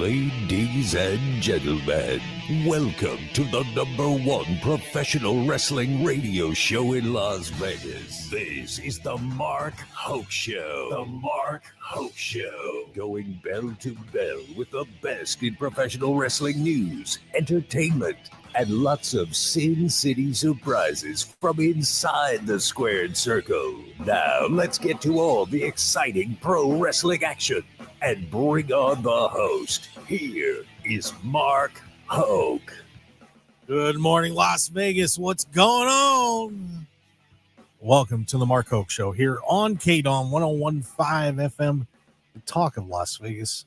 Ladies and gentlemen, welcome to the #1 professional wrestling radio show in Las Vegas. This is the Mark Hoke Show. The Mark Hoke Show. Going bell to bell with the best in professional wrestling news, entertainment, and lots of Sin City surprises from inside the squared circle. Now, let's get to all the exciting pro wrestling action and bring on the host. Here is Mark Hoke. Good morning, Las Vegas. What's going on? Welcome to the Mark Hoke Show here on KDAWN 101.5 FM, the talk of Las Vegas.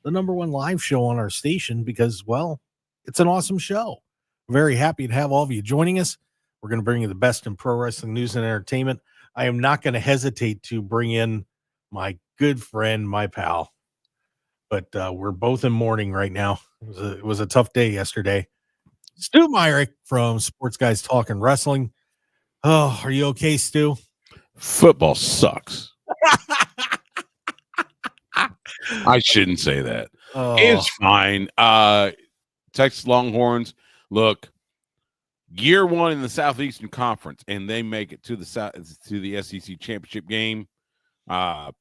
The #1 live show on our station because, well, it's an awesome show. Very happy to have all of you joining us. We're going to bring you the best in pro wrestling news and entertainment. I am not going to hesitate to bring in my good friend, my pal, but we're both in mourning right now. It was a tough day yesterday. Stu Myrick from Sports Guys Talking Wrestling. Oh, are you okay, Stu? Football sucks. I shouldn't say that. Oh. It's fine. Texas Longhorns, look, year one in the Southeastern Conference, and they make it to the SEC championship game.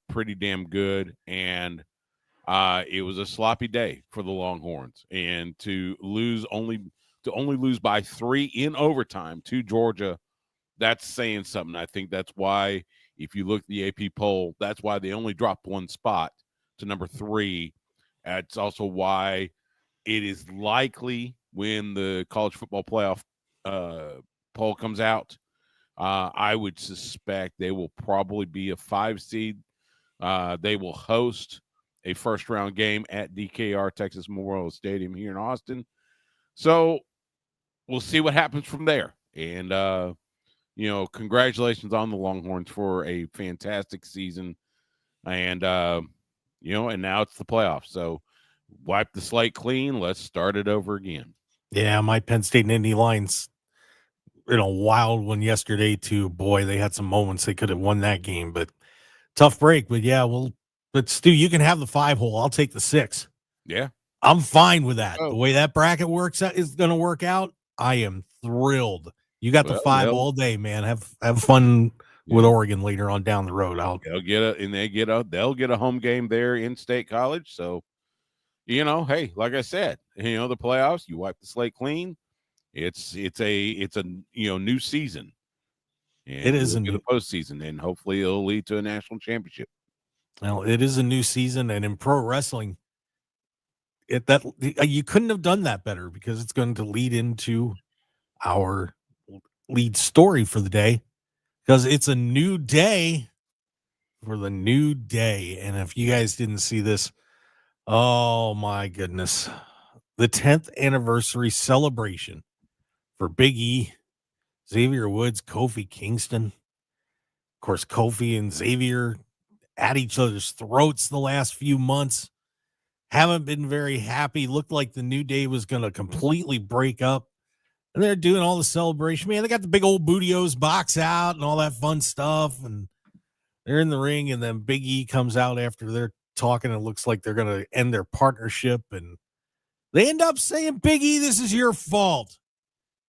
Pretty damn good. And it was a sloppy day for the Longhorns. And to only lose by 3 in overtime to Georgia, that's saying something. I think that's why, if you look at the AP poll, that's why they only dropped 1 spot to number 3. That's also why it is likely when the college football playoff poll comes out, I would suspect they will probably be a 5 seed. They will host a first-round game at DKR, Texas Memorial Stadium here in Austin. So we'll see what happens from there. And, congratulations on the Longhorns for a fantastic season. And, and now it's the playoffs. So wipe the slate clean. Let's start it over again. Yeah, my Penn State and Indy Lions in a wild one yesterday, too. Boy, they had some moments they could have won that game, but tough break. But yeah, but Stu, you can have the 5 hole. I'll take the 6. Yeah. I'm fine with that. Oh. The way that bracket works out is going to work out. I am thrilled. You got the 5 all day, man. Have fun with Oregon later on down the road. They'll get a home game there in State College. So, hey, like I said, the playoffs, you wipe the slate clean. It's a new season. And it is a new postseason, and hopefully it'll lead to a national championship. Well, it is a new season, and in pro wrestling, you couldn't have done that better because it's going to lead into our lead story for the day, because it's a new day for the new day. And if you guys didn't see this, oh my goodness, the 10th anniversary celebration for Big E, Xavier Woods, Kofi Kingston. Of course, Kofi and Xavier at each other's throats the last few months. Haven't been very happy. Looked like the New Day was going to completely break up. And they're doing all the celebration. Man, they got the big old Bootios box out and all that fun stuff. And they're in the ring. And then Big E comes out after they're talking. It looks like they're going to end their partnership. And they end up saying, Big E, this is your fault.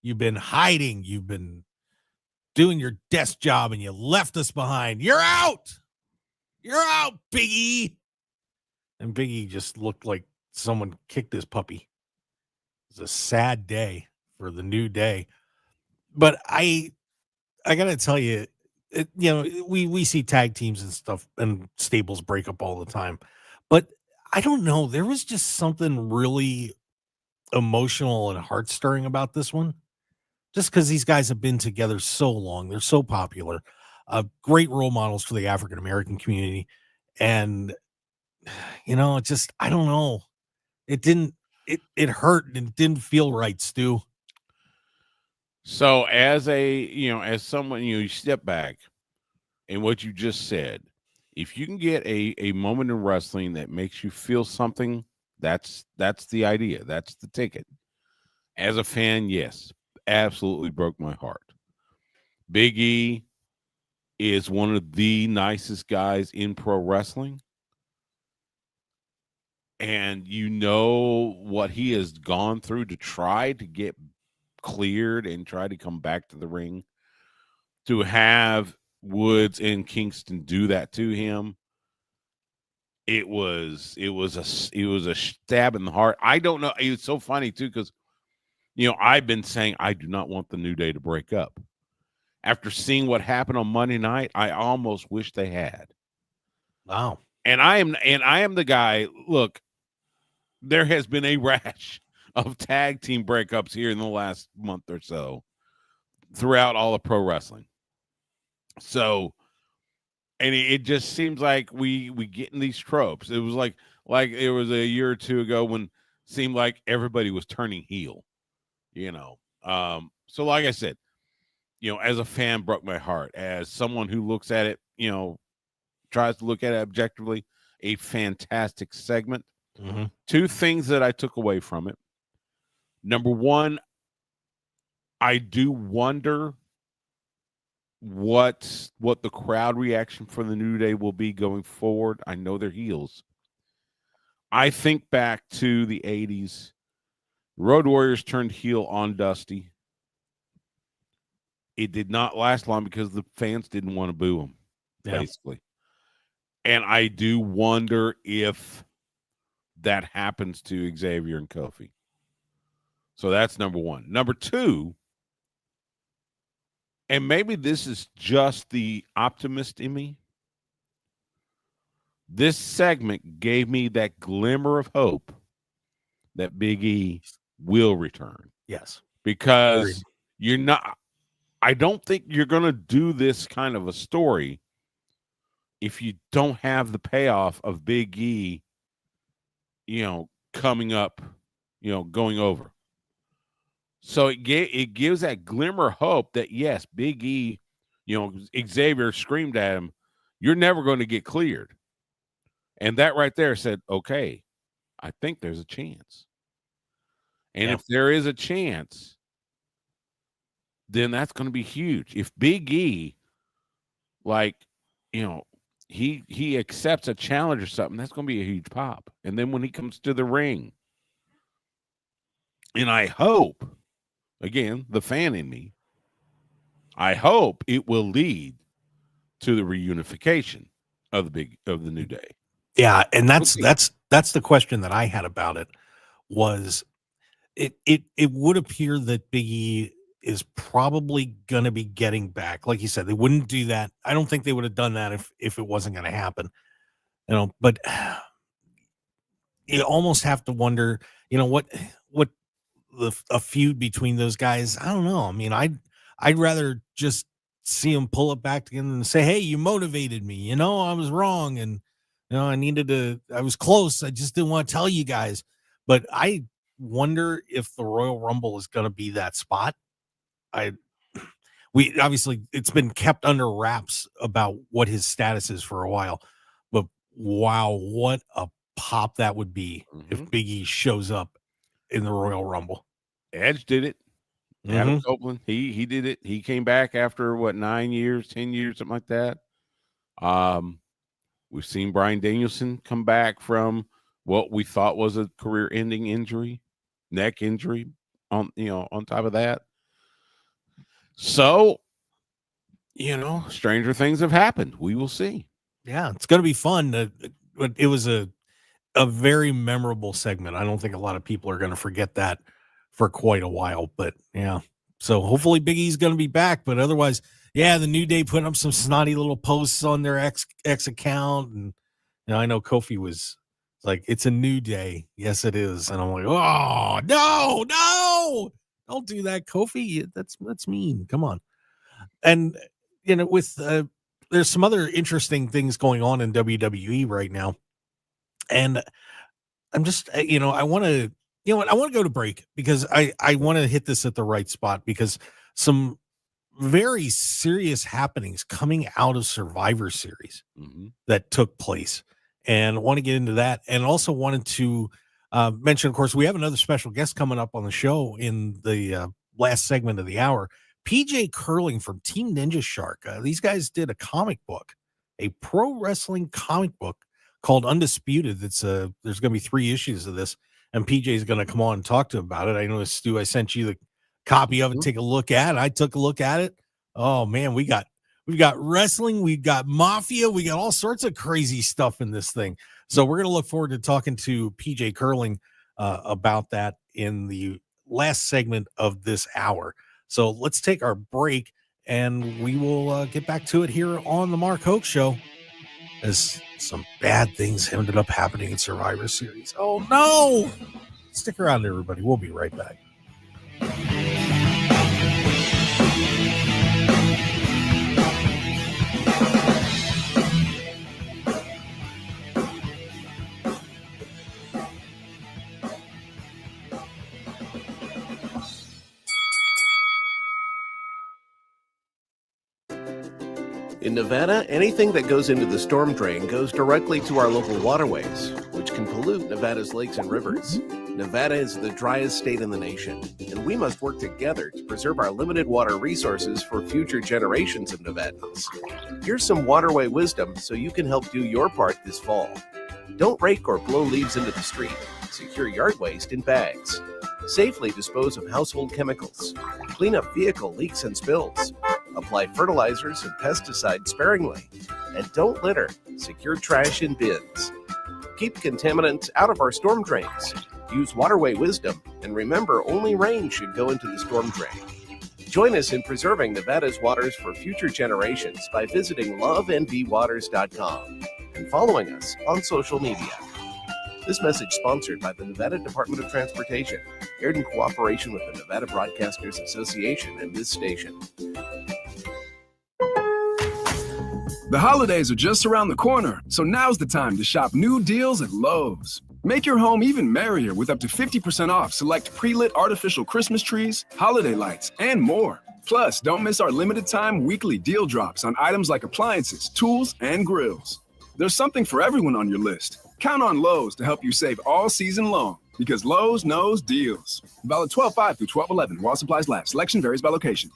You've been hiding. You've been doing your desk job and you left us behind. You're out. You're out, Big E. And Big E just looked like someone kicked his puppy. It was a sad day for the New Day. But I got to tell you, we see tag teams and stuff and stables break up all the time. But I don't know. There was just something really emotional and heart-stirring about this one. Just because these guys have been together so long. They're so popular. Great role models for the African-American community. And, I don't know. It hurt and it didn't feel right, Stu. So as someone, you step back and what you just said, if you can get a moment in wrestling that makes you feel something, that's the idea. That's the ticket. As a fan, yes, absolutely broke my heart. Big E is one of the nicest guys in pro wrestling. and you know what he has gone through to try to get cleared and try to come back to the ring, to have Woods and Kingston do that to him, it was a stab in the heart. I don't know. It's so funny too, because I've been saying I do not want the New Day to break up. After seeing what happened on Monday night, I almost wish they had. Wow. And I am the guy. Look, there has been a rash of tag team breakups here in the last month or so throughout all of pro wrestling. So, and it just seems like we get in these tropes. It was like it was a year or two ago when it seemed like everybody was turning heel, So like I said, as a fan, broke my heart. As someone who looks at it, tries to look at it objectively, a fantastic segment. Mm-hmm. Two things that I took away from it. Number one, I do wonder what the crowd reaction for the New Day will be going forward. I know they're heels. I think back to the 80s. Road Warriors turned heel on Dusty. It did not last long because the fans didn't want to boo him, basically. And I do wonder if that happens to Xavier and Kofi. So that's number one. Number two, and maybe this is just the optimist in me, this segment gave me that glimmer of hope that Big E will return. Yes. Because I don't think you're going to do this kind of a story if you don't have the payoff of Big E, coming up, going over. So it gives that glimmer of hope that, yes, Big E, Xavier screamed at him, "You're never going to get cleared." And that right there said, okay, I think there's a chance. And if there is a chance, then that's going to be huge. If Big E, he accepts a challenge or something, that's going to be a huge pop. And then when he comes to the ring, and I hope, again, the fan in me, I hope it will lead to the reunification of the New Day. Yeah, and that's the question that I had about it. Was it would appear that Big E is probably going to be getting back. Like you said, they wouldn't do that. I don't think they would have done that if it wasn't going to happen. But you almost have to wonder, what a feud between those guys. I don't know. I mean, I'd rather just see them pull it back together and say, "Hey, you motivated me. I was wrong, and I was close. I just didn't want to tell you guys." But I wonder if the Royal Rumble is going to be that spot. We obviously, it's been kept under wraps about what his status is for a while, but wow, what a pop that would be if Big E shows up in the Royal Rumble. Edge did it. Adam Copeland, he did it. He came back after 9 years, 10 years, something like that. We've seen Bryan Danielson come back from what we thought was a career-ending injury, neck injury, on top of that. So, stranger things have happened. We will see. Yeah, it's going to be fun. It was a very memorable segment. I don't think a lot of people are going to forget that for quite a while. But yeah, so hopefully Big E's going to be back. But otherwise, yeah, the New Day putting up some snotty little posts on their X account, and I know Kofi was like, "It's a new day." Yes, it is, and I'm like, "Oh no, don't do that, Kofi. That's mean. Come on." And with there's some other interesting things going on in WWE right now, and I'm just I want to I want to go to break because I want to hit this at the right spot, because some very serious happenings coming out of Survivor Series that took place, and I want to get into that, and also wanted to mention, of course, we have another special guest coming up on the show in the last segment of the hour. PJ Curling from Team Ninja Shark. These guys did a comic book, a pro wrestling comic book called Undisputed. There's going to be 3 issues of this, and PJ is going to come on and talk to him about it. I know, Stu, I sent you the copy of it. Take a look at it. I took a look at it. Oh man, we've got wrestling, we've got mafia, we got all sorts of crazy stuff in this thing. So we're going to look forward to talking to PJ Curling about that in the last segment of this hour. So let's take our break, and we will get back to it here on the Mark Hoke Show, as some bad things ended up happening in Survivor Series. Oh no! Stick around, everybody. We'll be right back. In Nevada, anything that goes into the storm drain goes directly to our local waterways, which can pollute Nevada's lakes and rivers. Nevada is the driest state in the nation, and we must work together to preserve our limited water resources for future generations of Nevadans. Here's some waterway wisdom so you can help do your part this fall. Don't rake or blow leaves into the street. Secure yard waste in bags. Safely dispose of household chemicals. Clean up vehicle leaks and spills. Apply fertilizers and pesticides sparingly. And don't litter. Secure trash in bins. Keep contaminants out of our storm drains. Use waterway wisdom. And remember, only rain should go into the storm drain. Join us in preserving Nevada's waters for future generations by visiting loveandbewaters.com and following us on social media. This message sponsored by the Nevada Department of Transportation, aired in cooperation with the Nevada Broadcasters Association and this station. The holidays are just around the corner, so now's the time to shop new deals at Lowe's. Make your home even merrier with up to 50% off select pre-lit artificial Christmas trees, holiday lights, and more. Plus, don't miss our limited time weekly deal drops on items like appliances, tools, and grills. There's something for everyone on your list. Count on Lowe's to help you save all season long, because Lowe's knows deals. Valid 12/5 through 12/11 while supplies last. Selection varies by location.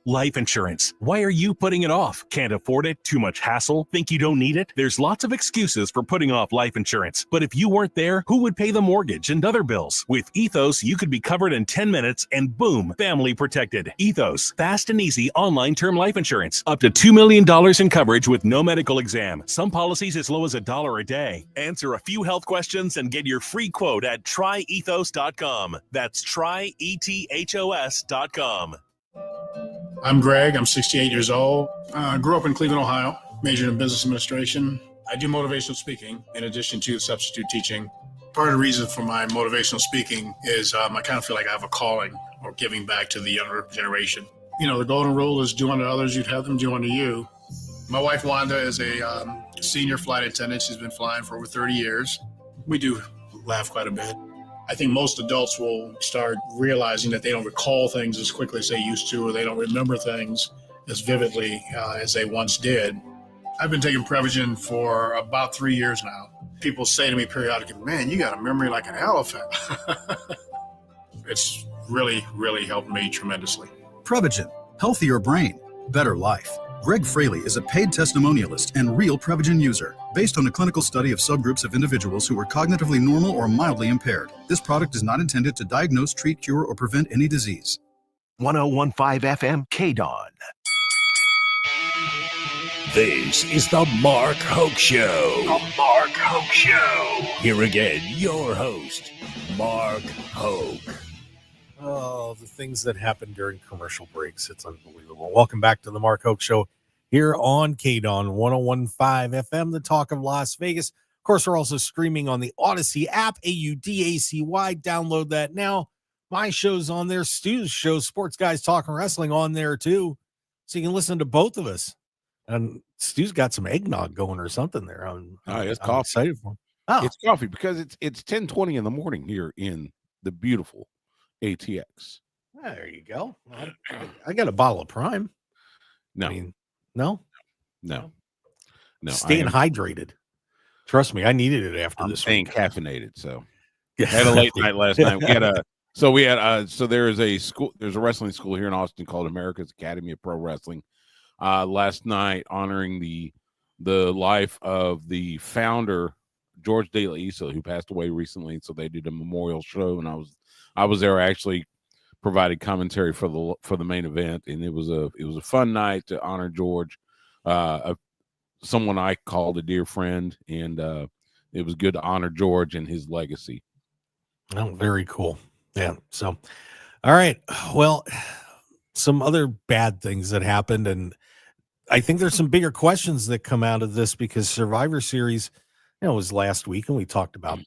Life insurance. Why are you putting it off? Can't afford it? Too much hassle? Think you don't need it? There's lots of excuses for putting off life insurance. But if you weren't there, who would pay the mortgage and other bills? With Ethos, you could be covered in 10 minutes and boom, family protected. Ethos, fast and easy online term life insurance. Up to $2 million in coverage with no medical exam. Some policies as low as $1 a day. Answer a few health questions and get your free quote at tryethos.com. That's tryethos.com. I'm Greg. I'm 68 years old. I grew up in Cleveland, Ohio, majored in business administration. I do motivational speaking in addition to substitute teaching. Part of the reason for my motivational speaking is I kind of feel like I have a calling or giving back to the younger generation. You know, the golden rule is do unto others, you'd have them do unto you. My wife, Wanda, is a senior flight attendant. She's been flying for over 30 years. We do laugh quite a bit. I think most adults will start realizing that they don't recall things as quickly as they used to, or they don't remember things as vividly as they once did. I've been taking Prevagen for about 3 years now. People say to me periodically, man, you got a memory like an elephant. It's really, really helped me tremendously. Prevagen, healthier brain, better life. Greg Fraley is a paid testimonialist and real Prevagen user, based on a clinical study of subgroups of individuals who were cognitively normal or mildly impaired. This product is not intended to diagnose, treat, cure, or prevent any disease. 1015 FM KDAWN. This is the Mark Hoke Show. The Mark Hoke Show. Here again, your host, Mark Hoke. Oh, the things that happen during commercial breaks. It's unbelievable. Welcome back to the Mark Hoke Show here on KDAWN 1015 FM, the talk of Las Vegas. Of course, we're also streaming on the Odyssey app, AUDACY. Download that now. My show's on there. Stu's show, Sports Guys Talking Wrestling, on there too. So you can listen to both of us. And Stu's got some eggnog going or something there. I'm excited for him. Oh. It's coffee because it's 10:20 in the morning here in the beautiful ATX. There you go. I got a bottle of Prime. No. I mean, no. Staying hydrated. Trust me, I needed it after I'm this. Staying week. Caffeinated. So I had a late night last night. There is a school. There's a wrestling school here in Austin called America's Academy of Pro Wrestling. Last night, honoring the the life of the founder, George De La Isa, who passed away recently. So they did a memorial show, and I was there, actually provided commentary for the main event, and it was a fun night to honor George, someone I called a dear friend, and it was good to honor George and his legacy. Oh, very cool. Yeah. So, all right. Well, some other bad things that happened, and I think there's some bigger questions that come out of this because Survivor Series, was last week, and we talked about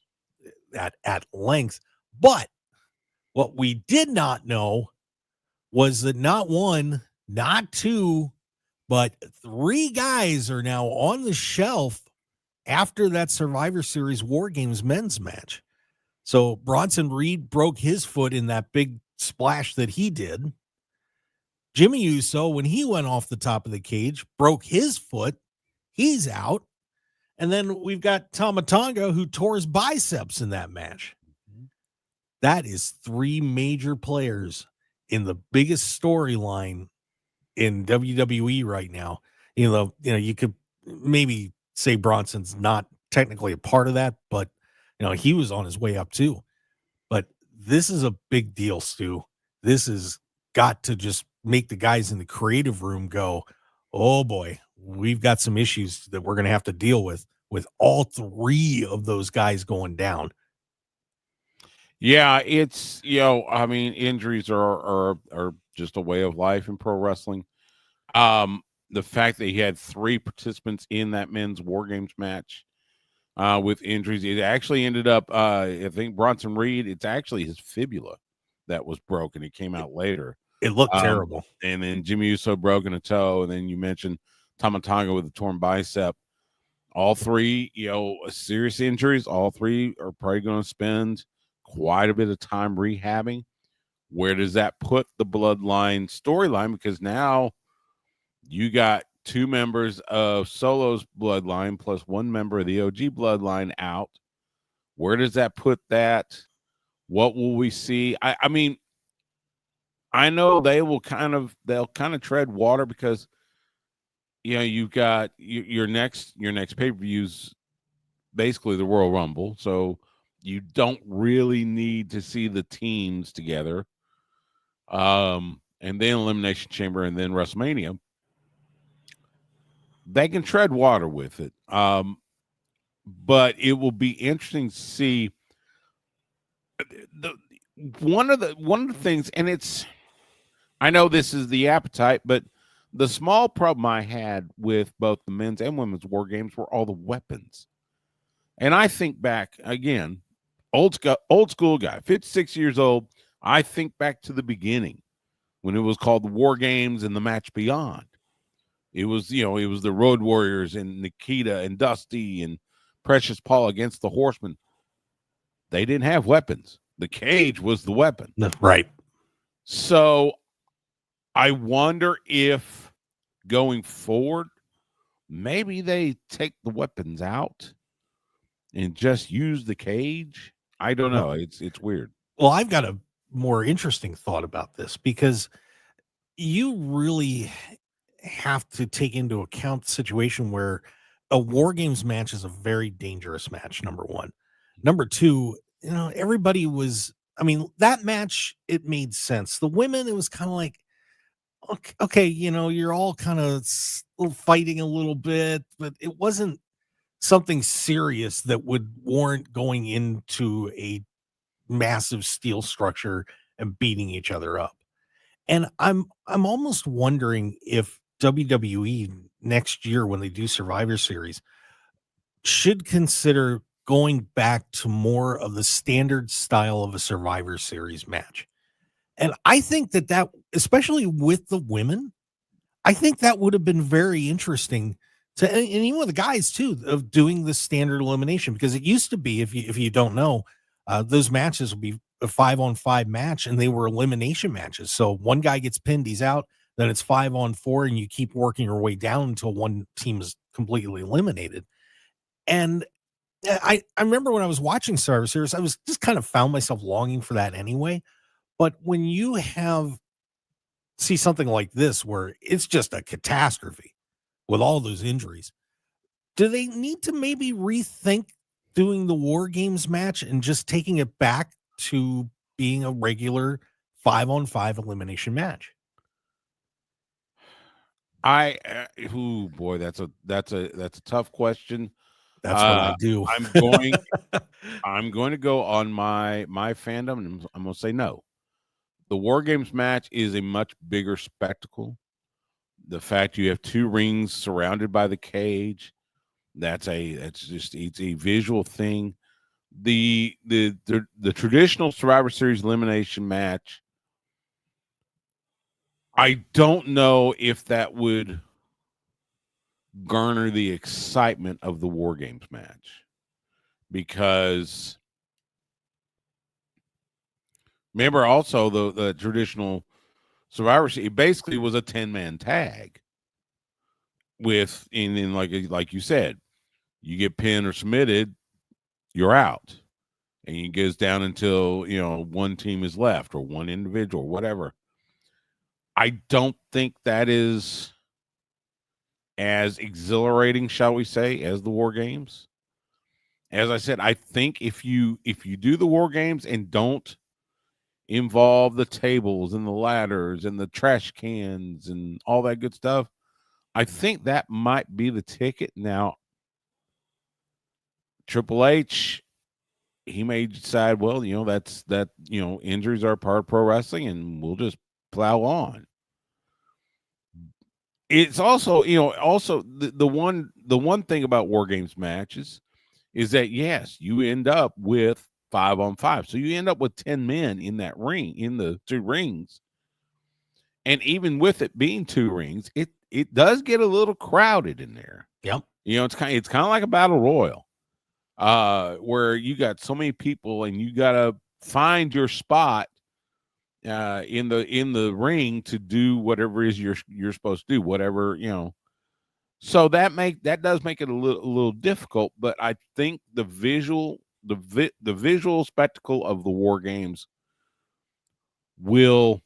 that at length. But what we did not know was that not one, not two, but three guys are now on the shelf after that Survivor Series War Games men's match. So Bronson Reed broke his foot in that big splash that he did. Jimmy Uso, when he went off the top of the cage, broke his foot. He's out. And then we've got Tama Tonga, who tore his biceps in that match. That is three major players in the biggest storyline in WWE right now. You could maybe say Bronson's not technically a part of that, but he was on his way up too. But this is a big deal, Stu. This has got to just make the guys in the creative room go, oh boy, we've got some issues that we're going to have to deal with all three of those guys going down. Yeah, it's injuries are just a way of life in pro wrestling. The fact that he had three participants in that men's War Games match with injuries, it actually ended up, I think Bronson Reed, it's actually his fibula that was broken. It came out later. It looked terrible. And then Jimmy Uso broken a toe, and then you mentioned Tama Tonga with a torn bicep. All three, serious injuries. All three are probably going to spend quite a bit of time rehabbing. Where does that put the Bloodline storyline? Because now you got two members of Solo's Bloodline plus one member of the OG Bloodline out. Where does that put that? What will we see? I mean, I know they'll kind of tread water because you've got your next pay-per-view's basically the Royal Rumble, so you don't really need to see the teams together. And then Elimination Chamber and then WrestleMania. They can tread water with it. But it will be interesting to see one of the things, and it's, I know this is the appetite, but the small problem I had with both the men's and women's War Games were all the weapons. And I think back again, old school guy, 56 years old. I think back to the beginning when it was called the War Games and the Match Beyond. It was, it was the Road Warriors and Nikita and Dusty and Precious Paul against the Horsemen. They didn't have weapons. The cage was the weapon. Right. So I wonder if going forward, maybe they take the weapons out and just use the cage. I don't know. It's weird. Well, I've got a more interesting thought about this because you really have to take into account the situation where a War Games match is a very dangerous match, number one. Number two, everybody was, that match, it made sense. The women, it was kind of like, okay, you're all kind of fighting a little bit, but it wasn't something serious that would warrant going into a massive steel structure and beating each other up. And I'm almost wondering if WWE next year, when they do Survivor Series, should consider going back to more of the standard style of a Survivor Series match. And I think that especially with the women, I think that would have been very interesting to, and even with the guys too, of doing the standard elimination, because it used to be, if you don't know, those matches would be a 5-on-5 match, and they were elimination matches. So one guy gets pinned, he's out. Then it's 5-on-4, and you keep working your way down until one team is completely eliminated. And I remember when I was watching Survivor Series, I was just kind of found myself longing for that anyway. But when you see something like this, where it's just a catastrophe with all those injuries, do they need to maybe rethink doing the War Games match and just taking it back to being a regular 5-on-5 elimination match? Oh boy, that's a tough question. That's what I do. I'm going to go on my fandom, and I'm going to say no. The War Games match is a much bigger spectacle. The fact you have 2 rings surrounded by the cage, it's a visual thing. The traditional Survivor Series elimination match, I don't know if that would garner the excitement of the War Games match, because remember also the traditional Survivor Series, it basically was a 10-man tag with, in like you said, you get pinned or submitted, you're out, and it goes down until one team is left or one individual, whatever. I don't think that is as exhilarating, shall we say, as the War Games. As I said, I think if you do the War Games and don't involve the tables and the ladders and the trash cans and all that good stuff, I think that might be the ticket. Now, Triple H, he may decide, well, injuries are part of pro wrestling and we'll just plow on. It's also, the one thing about War Games matches is that, yes, you end up with 5-on-5. So you end up with 10 men in that ring, in the 2 rings. And even with it being 2 rings, it does get a little crowded in there. Yep. It's kind of like a battle royal, where you got so many people and you got to find your spot in the ring to do whatever it is you're supposed to do, whatever, So that does make it a little difficult, but I think the visual spectacle of the War Games will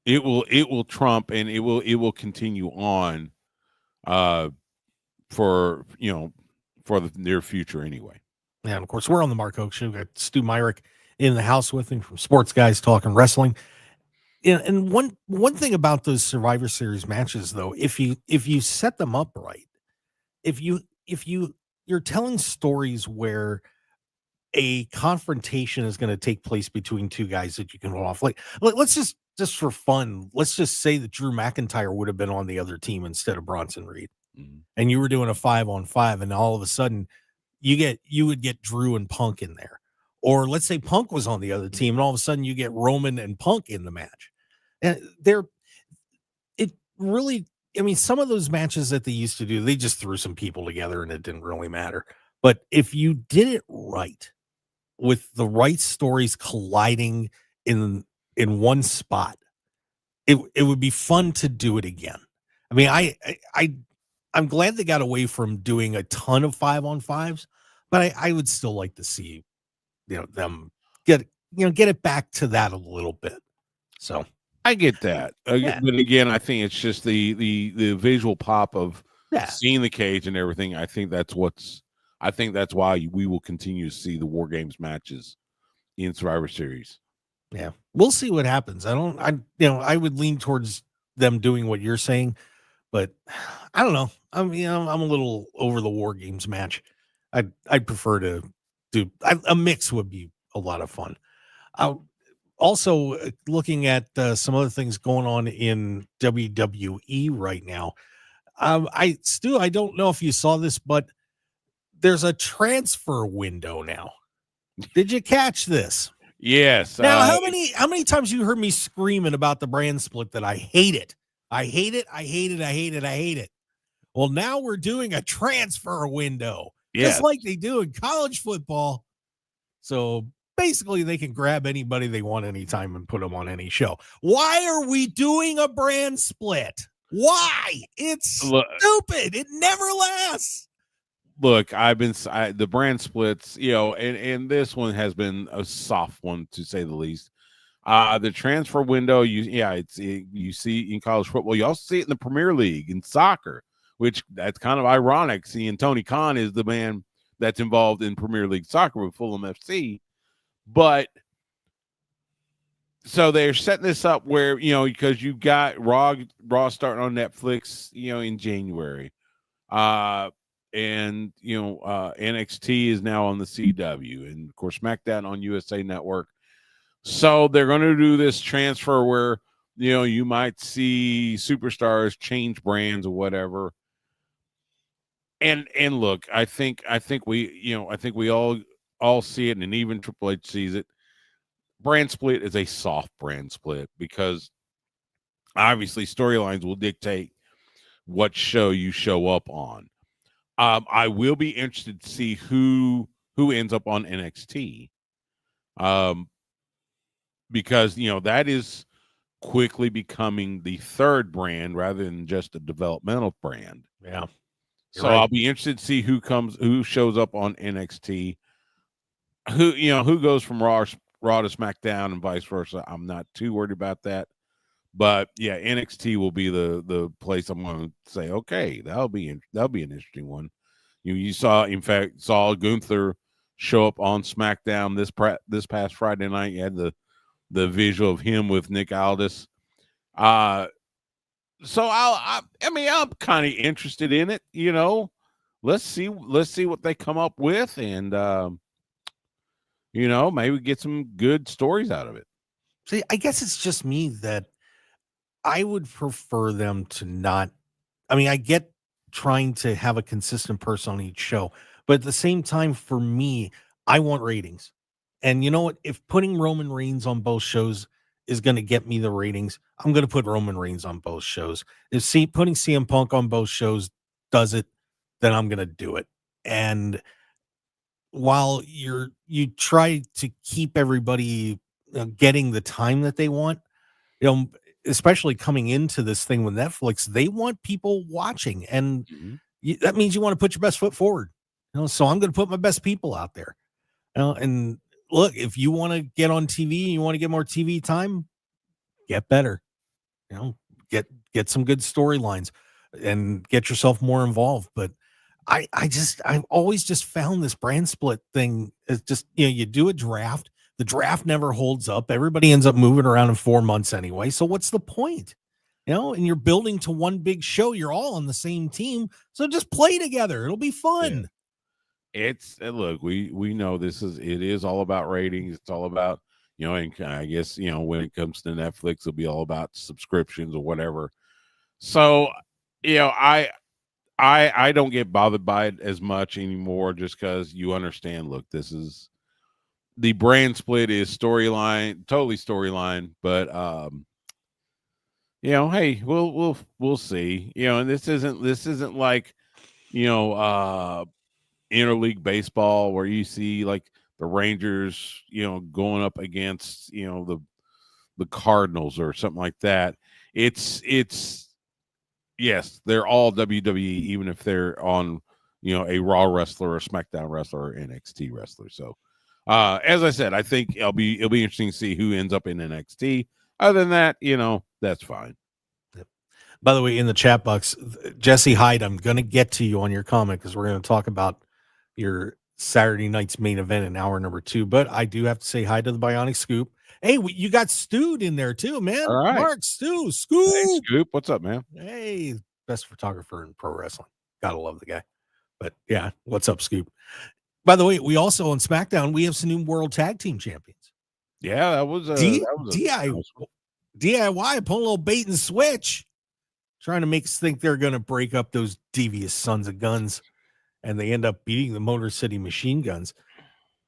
it will trump, and it will continue on for the near future anyway. Yeah, and of course we're on the Mark Hoke Show. We've got Stu Myrick in the house with me from Sports Guys Talking Wrestling. And one thing about those Survivor Series matches, though, if you set them up right, if you're telling stories where a confrontation is going to take place between 2 guys that you can hold off, like let's just for fun, let's just say that Drew McIntyre would have been on the other team instead of Bronson Reed, and you were doing a 5-on-5, and all of a sudden you would get Drew and Punk in there, or let's say Punk was on the other team, and all of a sudden you get Roman and Punk in the match. And some of those matches that they used to do, they just threw some people together and it didn't really matter. But if you did it right, with the right stories colliding in one spot, it would be fun to do it again. I mean, I'm glad they got away from doing a ton of 5-on-5s, but I would still like to see, them get it back to that a little bit. So I get that. Yeah. But again, I think it's just the visual pop of Yeah. seeing the cage and everything. I think that's why we will continue to see the War Games matches in Survivor Series. Yeah, we'll see what happens. I would lean towards them doing what you're saying, but I don't know. I'm a little over the War Games match. I'd prefer to do a mix. Would be a lot of fun. Also, looking at some other things going on in WWE right now. Stu, I don't know if you saw this, but there's a transfer window now. Did you catch this? Yes. Now, how many times you heard me screaming about the brand split that I hate it? I hate it. I hate it. I hate it. I hate it. Well, now we're doing a transfer window, just like they do in college football. So basically, they can grab anybody they want anytime and put them on any show. Why are we doing a brand split? Why? It's stupid. It never lasts. Look, the brand splits, and this one has been a soft one to say the least. The transfer window, you see in college football. You also see it in the Premier League in soccer which that's kind of ironic, seeing Tony Khan is the man that's involved in Premier League soccer with Fulham FC. But so they're setting this up where, because you got Raw starting on Netflix, in January. And NXT is now on the CW, and of course SmackDown on USA Network. So they're going to do this transfer where you might see superstars change brands or whatever. And look, I think we all see it, and even Triple H sees it. Brand split is a soft brand split because obviously storylines will dictate what show you show up on. I will be interested to see who ends up on NXT, because that is quickly becoming the third brand rather than just a developmental brand. Yeah. So right. I'll be interested to see who shows up on NXT, who goes from Raw to SmackDown and vice versa. I'm not too worried about that. But yeah, NXT will be the place I'm going to say, okay, that'll be an interesting one. You saw Gunther show up on SmackDown this past Friday night. You had the visual of him with Nick Aldis. So I'm kind of interested in it. Let's see what they come up with, and maybe get some good stories out of it. See, I guess it's just me that I would prefer them to not. I mean, I get trying to have a consistent person on each show, but at the same time, for me, I want ratings. And you know what? If putting Roman Reigns on both shows is going to get me the ratings, I'm going to put Roman Reigns on both shows. If putting CM Punk on both shows does it, then I'm going to do it. And while you try to keep everybody getting the time that they want, especially coming into this thing with Netflix, they want people watching, and that means you want to put your best foot forward. So I'm going to put my best people out there. And look, if you want to get on TV, you want to get more TV time, get better. Get some good storylines and get yourself more involved. But I've always just found this brand split thing is just, you do a draft. The draft never holds up. Everybody ends up moving around in 4 months anyway. So what's the point? And you're building to one big show. You're all on the same team. So just play together. It'll be fun. Yeah. Look, we know it is all about ratings. It's all about, and I guess, when it comes to Netflix, it'll be all about subscriptions or whatever. So, I don't get bothered by it as much anymore, just because you understand, look, this is the brand split is totally storyline, but hey, we'll see. And this isn't like, interleague baseball where you see like the Rangers, going up against, the Cardinals or something like that. It's yes, they're all WWE, even if they're on, a Raw wrestler, a SmackDown wrestler, or NXT wrestler. So, as I said, I think it'll be interesting to see who ends up in NXT. Other than that, that's fine. Yep. By the way, in the chat box, Jesse Hyde, I'm going to get to you on your comment because we're going to talk about your Saturday night's main event in hour number 2. But I do have to say hi to the Bionic Scoop. Hey, you got Stewed in there too, man. All right. Mark, Scoop. Hey, Scoop, what's up, man? Hey, best photographer in pro wrestling. Gotta love the guy. But yeah, what's up, Scoop? By the way, we also on SmackDown, we have some new World Tag Team Champions. Yeah, that was DIY pulling a little bait and switch, trying to make us think they're going to break up those devious sons of guns, and they end up beating the Motor City Machine Guns.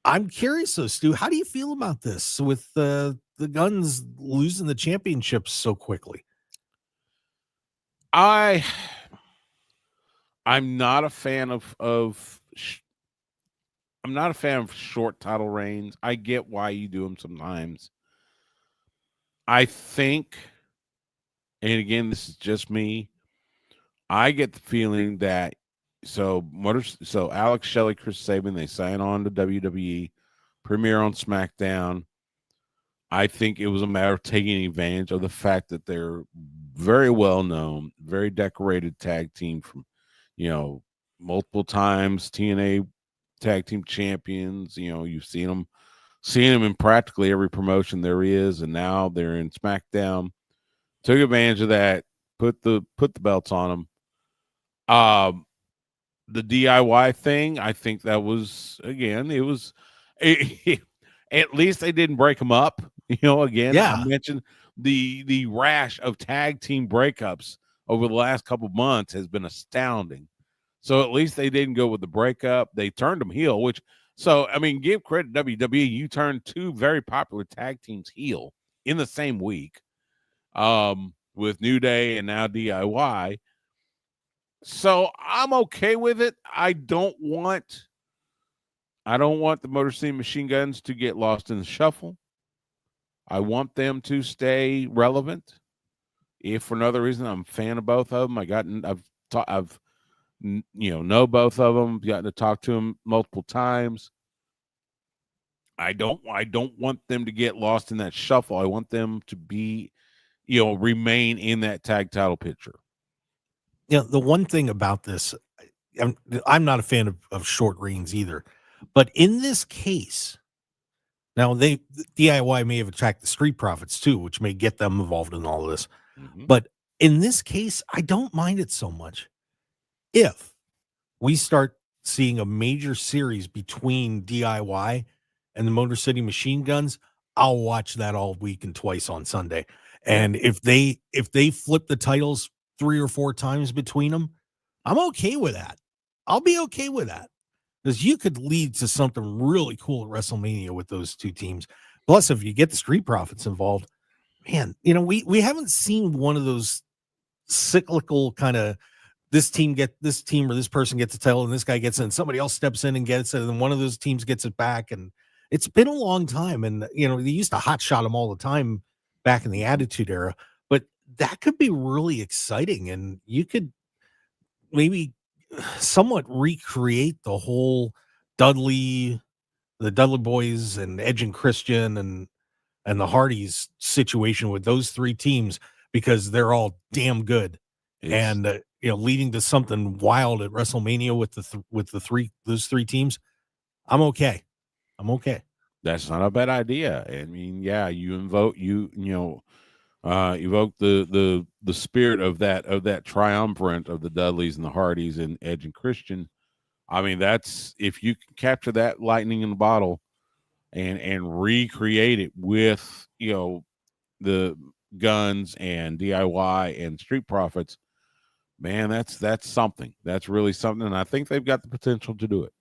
I'm curious, though, Stu, how do you feel about this with the Guns losing the championships so quickly? I'm not a fan of I'm not a fan of short title reigns. I get why you do them sometimes. I think, and again, this is just me, I get the feeling that so Alex Shelley, Chris Sabin, they sign on to WWE, premiere on SmackDown. I think it was a matter of taking advantage of the fact that they're very well known, very decorated tag team from multiple times TNA tag team champions. You've seen them in practically every promotion there is, and now they're in SmackDown. Took advantage of that, put the belts on them. The DIY thing, I think that was, again, at least they didn't break them up. Again, I mentioned the rash of tag team breakups over the last couple of months has been astounding. So at least they didn't go with the breakup. They turned them heel, give credit to WWE. You turned two very popular tag teams heel in the same week, with New Day and now DIY. So I'm okay with it. I don't want the Motor City Machine Guns to get lost in the shuffle. I want them to stay relevant. If for another reason, I'm a fan of both of them. I've know both of them. Gotten to talk to them multiple times. I don't want them to get lost in that shuffle. I want them to be, remain in that tag title picture. The one thing about this, I'm not a fan of short reigns either, but in this case, now DIY may have attracted the Street Profits too, which may get them involved in all of this. Mm-hmm. But in this case, I don't mind it so much. If we start seeing a major series between DIY and the Motor City Machine Guns, I'll watch that all week and twice on Sunday. And if they flip the titles 3 or 4 times between them, I'm okay with that. I'll be okay with that, because you could lead to something really cool at WrestleMania with those two teams. Plus, if you get the Street Profits involved, man, we haven't seen one of those cyclical kind of this team or this person gets a title and this guy gets it and somebody else steps in and gets it and then one of those teams gets it back. And it's been a long time. And, they used to hot shot them all the time back in the Attitude Era. That could be really exciting, and you could maybe somewhat recreate the whole the Dudley Boys and Edge and Christian and the Hardys situation with those 3 teams, because they're all damn good. And leading to something wild at WrestleMania with those 3 teams. I'm okay. That's not a bad idea. I mean, yeah, you evoke the spirit of that triumvirate of the Dudleys and the Hardys and Edge and Christian. I mean, that's, if you can capture that lightning in the bottle and recreate it with the Guns and DIY and Street Profits, man, that's something. That's really something, and I think they've got the potential to do it.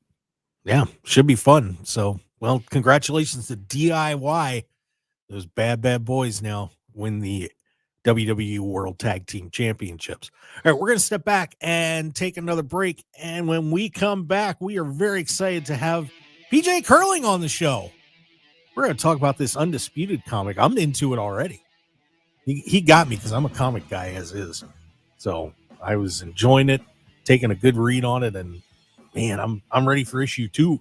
Yeah, should be fun. So, well, congratulations to DIY. Those bad boys now win the WWE World Tag Team Championships. All right, we're going to step back and take another break. And when we come back, we are very excited to have PJ Curling on the show. We're going to talk about this Undisputed comic. I'm into it already. He got me because I'm a comic guy as is. So I was enjoying it, taking a good read on it. And, man, I'm ready for issue 2.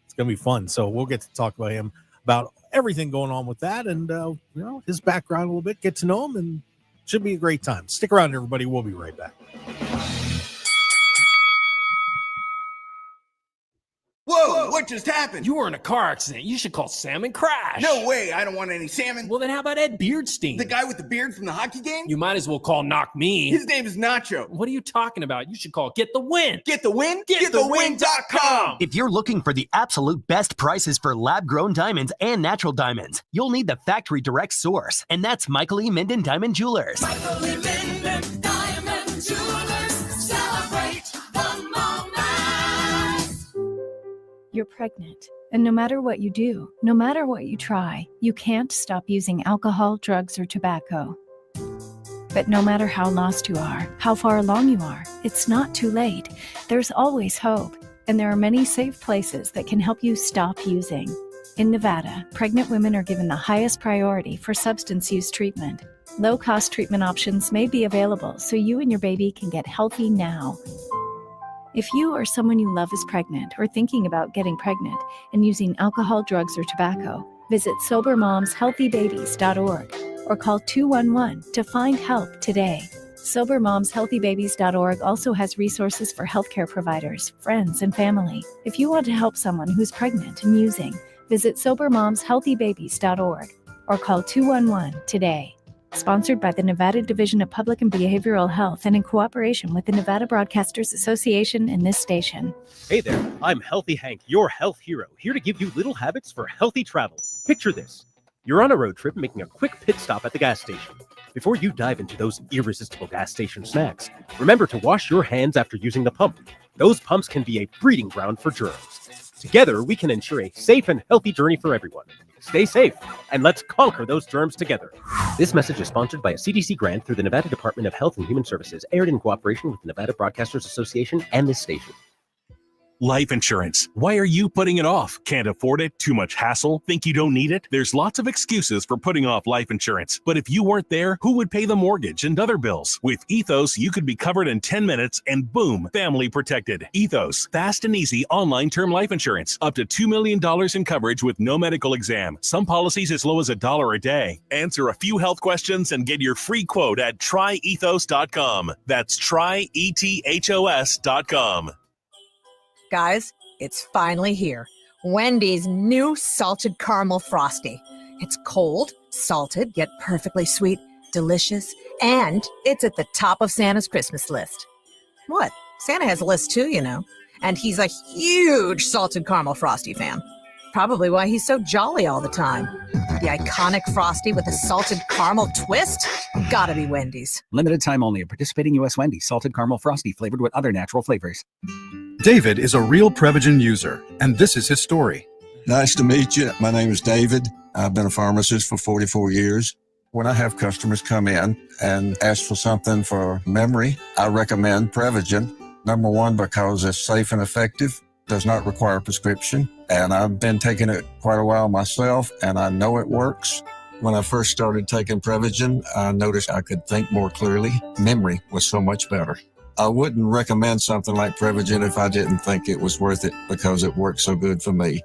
It's going to be fun. So we'll get to talk about him, about everything going on with that, and his background a little bit, get to know him, and should be a great time. Stick around, everybody. We'll be right back. Whoa, what just happened? You were in a car accident. You should call Sam and crash. No way, I don't want any salmon. Well, then how about Ed Beardstein? The guy with the beard from the hockey game? You might as well call Knock Me. His name is Nacho. What are you talking about? You should call Get the Win. Get the Win? GetTheWin.com. If you're looking for the absolute best prices for lab-grown diamonds and natural diamonds, you'll need the factory direct source, and that's Michael E. Minden Diamond Jewelers. Michael E. Minden Diamond Jewelers. Celebrate the moment. You're pregnant, and no matter what you do, no matter what you try, you can't stop using alcohol, drugs, or tobacco. But no matter how lost you are, how far along you are, it's not too late. There's always hope, and there are many safe places that can help you stop using. In Nevada, pregnant women are given the highest priority for substance use treatment. Low-cost treatment options may be available so you and your baby can get healthy now. If you or someone you love is pregnant or thinking about getting pregnant and using alcohol, drugs, or tobacco, visit SoberMomsHealthyBabies.org or call 211 to find help today. SoberMomsHealthyBabies.org also has resources for healthcare providers, friends, and family. If you want to help someone who's pregnant and using, visit SoberMomsHealthyBabies.org or call 211 today. Sponsored by the Nevada Division of Public and Behavioral Health and in cooperation with the Nevada Broadcasters Association and this station. Hey there, I'm Healthy Hank, your health hero, here to give you little habits for healthy travel. Picture this. You're on a road trip making a quick pit stop at the gas station. Before you dive into those irresistible gas station snacks, remember to wash your hands after using the pump. Those pumps can be a breeding ground for germs. Together, we can ensure a safe and healthy journey for everyone. Stay safe, and let's conquer those germs together. This message is sponsored by a CDC grant through the Nevada Department of Health and Human Services, aired in cooperation with the Nevada Broadcasters Association and this station. Life insurance. Why are you putting it off? Can't afford it? Too much hassle? Think you don't need it? There's lots of excuses for putting off life insurance. But if you weren't there, who would pay the mortgage and other bills? With Ethos, you could be covered in 10 minutes and boom, family protected. Ethos, fast and easy online term life insurance. Up to $2 million in coverage with no medical exam. Some policies as low as $1 a day. Answer a few health questions and get your free quote at tryethos.com. That's tryethos.com. Guys, it's finally here. Wendy's new salted caramel frosty. It's cold, salted, yet perfectly sweet, delicious, and it's at the top of Santa's Christmas list. What? Santa has a list too, you know. And he's a huge salted caramel frosty fan. Probably why he's so jolly all the time. The iconic frosty with a salted caramel twist? Gotta be Wendy's. Limited time only at participating U.S. Wendy's. Salted caramel frosty flavored with other natural flavors. David is a real Prevagen user, and this is his story. Nice to meet you. My name is David. I've been a pharmacist for 44 years. When I have customers come in and ask for something for memory, I recommend Prevagen. Number one, because it's safe and effective, does not require a prescription, and I've been taking it quite a while myself, and I know it works. When I first started taking Prevagen, I noticed I could think more clearly. Memory was so much better. I wouldn't recommend something like Prevagen if I didn't think it was worth it because it worked so good for me.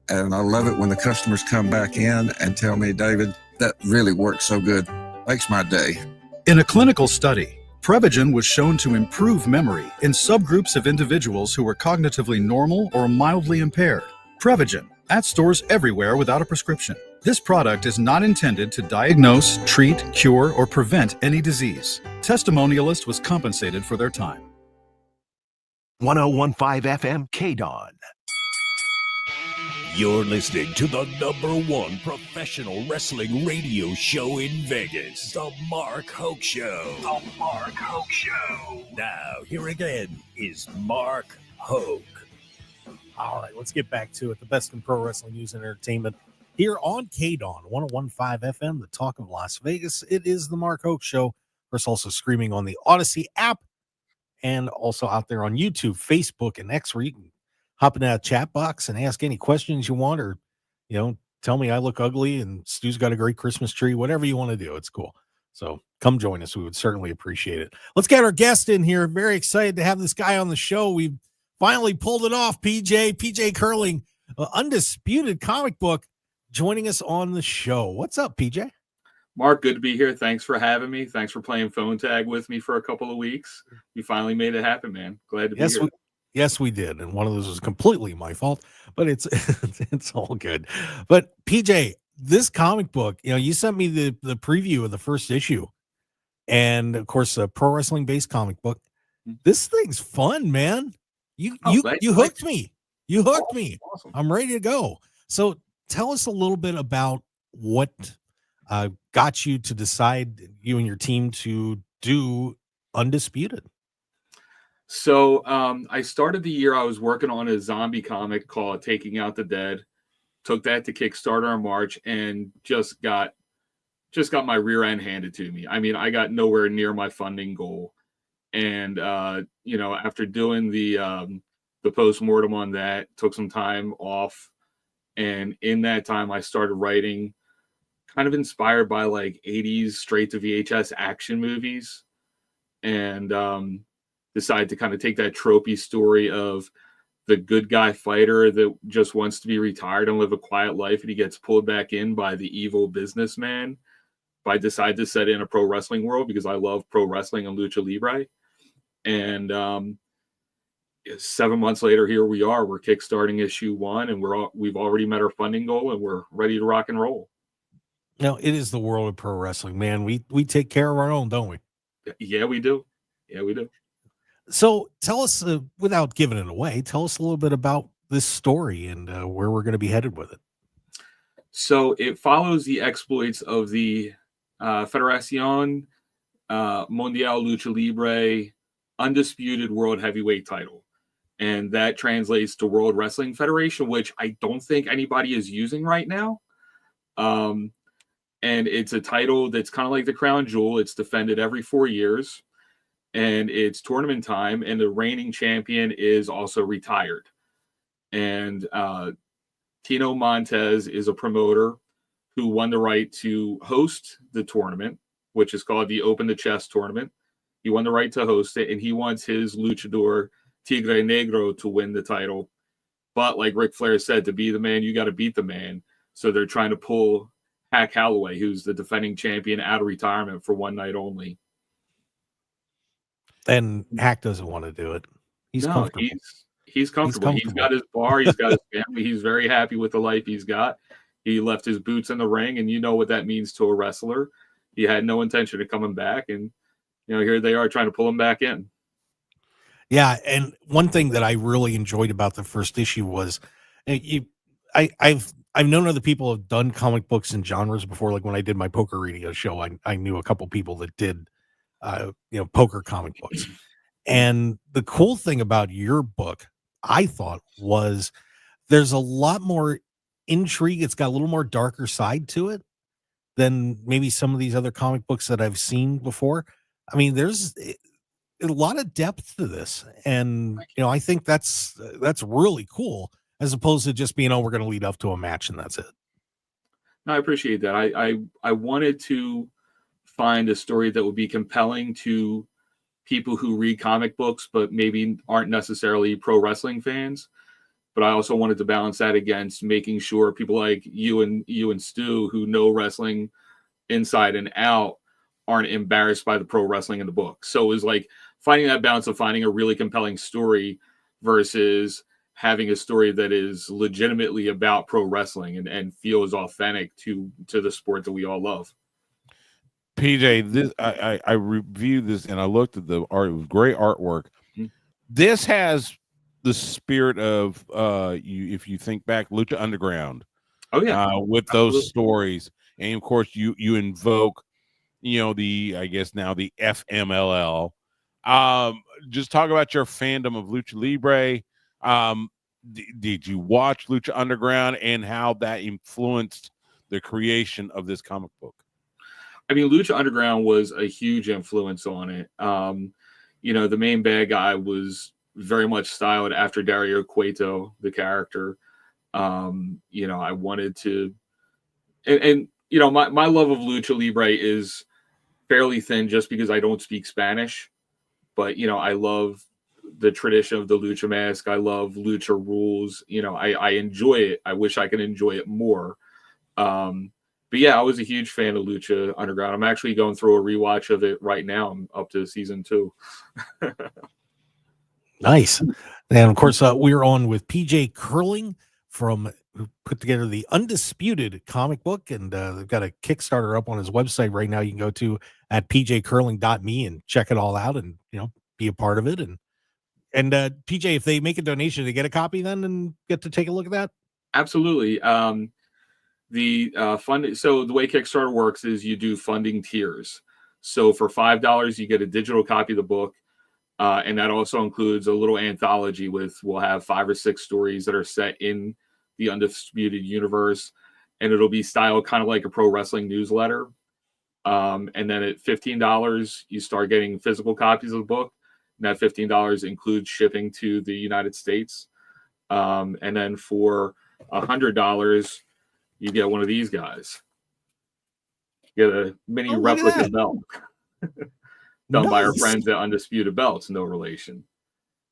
And I love it when the customers come back in and tell me, David, that really works so good. Makes my day. In a clinical study, Prevagen was shown to improve memory in subgroups of individuals who were cognitively normal or mildly impaired. Prevagen, at stores everywhere without a prescription. This product is not intended to diagnose, treat, cure, or prevent any disease. Testimonialist was compensated for their time. 1015 FM KDAWN. You're listening to the #1 professional wrestling radio show in Vegas, The Mark Hoke Show. The Mark Hoke Show. Now, here again is Mark Hoke. All right, let's get back to it. The best in pro wrestling news and entertainment here on KDAWN 1015 FM, the talk of Las Vegas. It is the Mark Hoke Show. Of course, also streaming on the Odyssey app and also out there on YouTube, Facebook, and X, where you can hop in that chat box and ask any questions you want, or, tell me I look ugly and Stu's got a great Christmas tree, whatever you want to do. It's cool. So come join us. We would certainly appreciate it. Let's get our guest in here. Very excited to have this guy on the show. We've finally pulled it off. PJ Curling, Undisputed comic book, joining us on the show. What's up, PJ? Mark, good to be here. Thanks for having me. Thanks for playing phone tag with me for a couple of weeks. You finally made it happen, man. Glad to be here. Yes, we did. And one of those was completely my fault, but it's it's all good. But PJ, this comic book, you sent me the preview of the first issue, and of course, a pro wrestling based comic book. This thing's fun, man. You hooked me. You hooked me. Awesome. I'm ready to go. So tell us a little bit about what got you to decide, you and your team, to do Undisputed. So I started the year, I was working on a zombie comic called Taking Out the Dead. Took that to Kickstarter in March and just got my rear end handed to me. I mean, I got nowhere near my funding goal. And after doing the postmortem on that, took some time off. And in that time, I started writing, kind of inspired by like 80s straight to VHS action movies. And decided to kind of take that tropey story of the good guy fighter that just wants to be retired and live a quiet life, and he gets pulled back in by the evil businessman but I decided to set it in a pro wrestling world because I love pro wrestling and lucha libre. And 7 months later, here we are. We're kickstarting issue 1, and we've already met our funding goal, and we're ready to rock and roll. Now, it is the world of pro wrestling, man. We take care of our own, don't we? Yeah, we do. Yeah, we do. So tell us, without giving it away, tell us a little bit about this story and where we're going to be headed with it. So it follows the exploits of the Federación Mundial Lucha Libre Undisputed World Heavyweight title. And that translates to World Wrestling Federation, which I don't think anybody is using right now. And it's a title that's kind of like the crown jewel. It's defended every 4 years. And it's tournament time, and the reigning champion is also retired. And Tino Montez is a promoter who won the right to host the tournament, which is called the Open the Chest tournament. He won the right to host it, and he wants his luchador Tigre Negro to win the title. But like Ric Flair said, to be the man, you got to beat the man. So they're trying to pull Hack Holloway, who's the defending champion, out of retirement for one night only. And Hack doesn't want to do it. He's comfortable. He's comfortable. He's got his bar. He's got his family. He's very happy with the life he's got. He left his boots in the ring, and you know what that means to a wrestler. He had no intention of coming back, and here they are trying to pull him back in. Yeah, and one thing that I really enjoyed about the first issue was, I've known other people have done comic books and genres before. Like when I did my poker radio show, I knew a couple people that did poker comic books. And the cool thing about your book, I thought, was there's a lot more intrigue. It's got a little more darker side to it than maybe some of these other comic books that I've seen before. I mean, there's a lot of depth to this, and I think that's really cool, as opposed to just being, we're going to lead up to a match and that's it. No, I appreciate that. I wanted to find a story that would be compelling to people who read comic books but maybe aren't necessarily pro wrestling fans. But I also wanted to balance that against making sure people like you and Stu, who know wrestling inside and out, aren't embarrassed by the pro wrestling in the book. So it was like finding that balance of finding a really compelling story versus having a story that is legitimately about pro wrestling and feels authentic to the sport that we all love. PJ, this I reviewed this and I looked at the art. It was great artwork. Mm-hmm. This has the spirit of if you think back, Lucha Underground. Oh yeah, with those stories, and of course you invoke, the the FMLL. Just talk about your fandom of Lucha Libre. Did you watch Lucha Underground and how that influenced the creation of this comic book? I mean, Lucha Underground was a huge influence on it. The main bad guy was very much styled after Dario Cueto, the character. I wanted to, and my love of Lucha Libre is fairly thin just because I don't speak Spanish, but I love the tradition of the Lucha Mask. I love Lucha rules. I enjoy it. I wish I could enjoy it more. But yeah, I was a huge fan of Lucha Underground. I'm actually going through a rewatch of it right now. I'm up to season 2. Nice. And of course, we're on with PJ Curling who put together the Undisputed comic book, and they've got a Kickstarter up on his website right now. You can go to at pjcurling.me and check it all out, and be a part of it. And PJ, if they make a donation, they get a copy then and get to take a look at that. Absolutely. The fund. So the way Kickstarter works is you do funding tiers. So for $5, you get a digital copy of the book. And that also includes a little anthology we'll have 5 or 6 stories that are set in the Undisputed universe. And it'll be styled kind of like a pro wrestling newsletter. And then at $15, you start getting physical copies of the book. And that $15 includes shipping to the United States. And then for $100, you get one of these guys. You get a mini replica belt done by our friends at Undisputed Belts, no relation.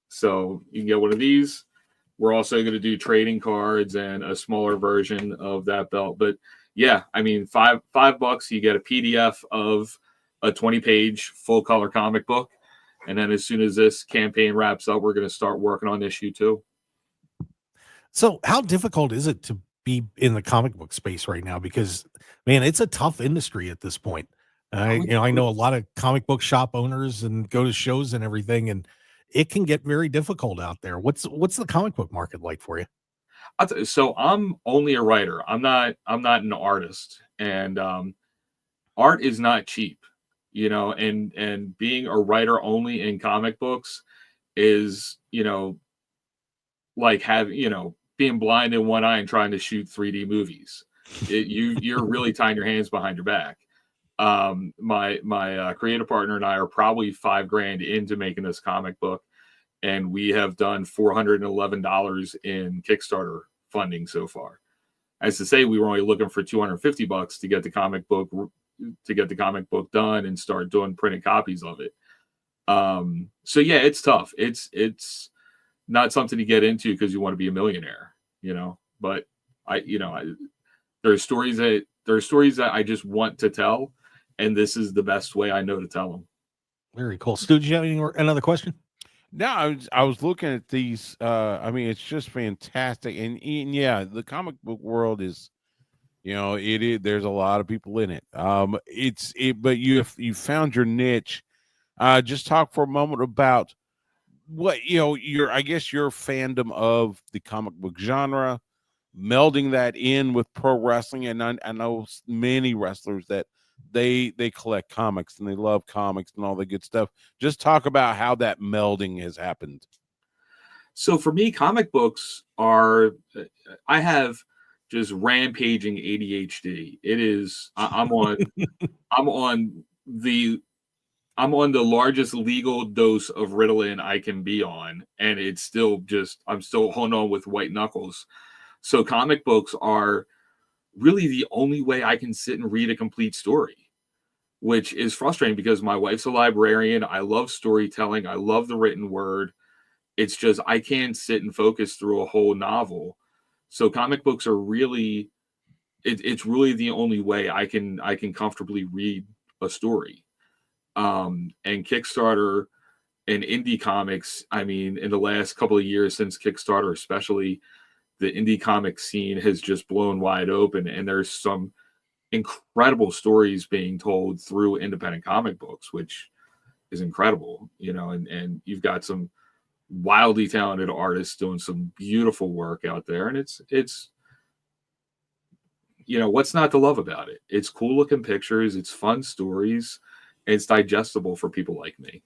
So you can get one of these. We're also going to do trading cards and a smaller version of that belt. But yeah, I mean, $5, you get a PDF of a 20-page full color comic book. And then as soon as this campaign wraps up, we're going to start working on issue 2. So how difficult is it to be in the comic book space right now? Because man, it's a tough industry at this point. I know a lot of comic book shop owners and go to shows and everything, and it can get very difficult out there. What's the comic book market like for you? So I'm only a writer. I'm not an artist, and art is not cheap, and being a writer only in comic books is, like being blind in one eye and trying to shoot 3D movies. You're really tying your hands behind your back. My creative partner and I are probably $5,000 into making this comic book, and we have done $411 in Kickstarter funding so far. As to say, we were only looking for $250 to get the comic book done and start doing printed copies of it. So yeah, it's tough. It's not something to get into because you want to be a millionaire, but there are stories that I just want to tell, and this is the best way I know to tell them. Very cool. Stu, do you have another question? No, I was looking at these. I mean, it's just fantastic, and yeah, the comic book world is, it is. There's a lot of people in it. But you found your niche. Just talk for a moment about what your fandom of the comic book genre, melding that in with pro wrestling, and I know many wrestlers that they collect comics and they love comics and all the good stuff. Just talk about how that melding has happened. So for me, comic books I have just rampaging ADHD. It is, I'm on the largest legal dose of Ritalin I can be on, and it's still I'm still holding on with white knuckles. So comic books are really the only way I can sit and read a complete story, which is frustrating because my wife's a librarian. I love storytelling. I love the written word. It's just I can't sit and focus through a whole novel. So comic books are really, it's really the only way I can comfortably read a story. And Kickstarter and indie comics, I mean, in the last couple of years since Kickstarter, especially, the indie comic scene has just blown wide open, and there's some incredible stories being told through independent comic books, which is incredible, and you've got some wildly talented artists doing some beautiful work out there, and it's what's not to love about it? It's cool looking pictures, it's fun stories, and it's digestible for people like me.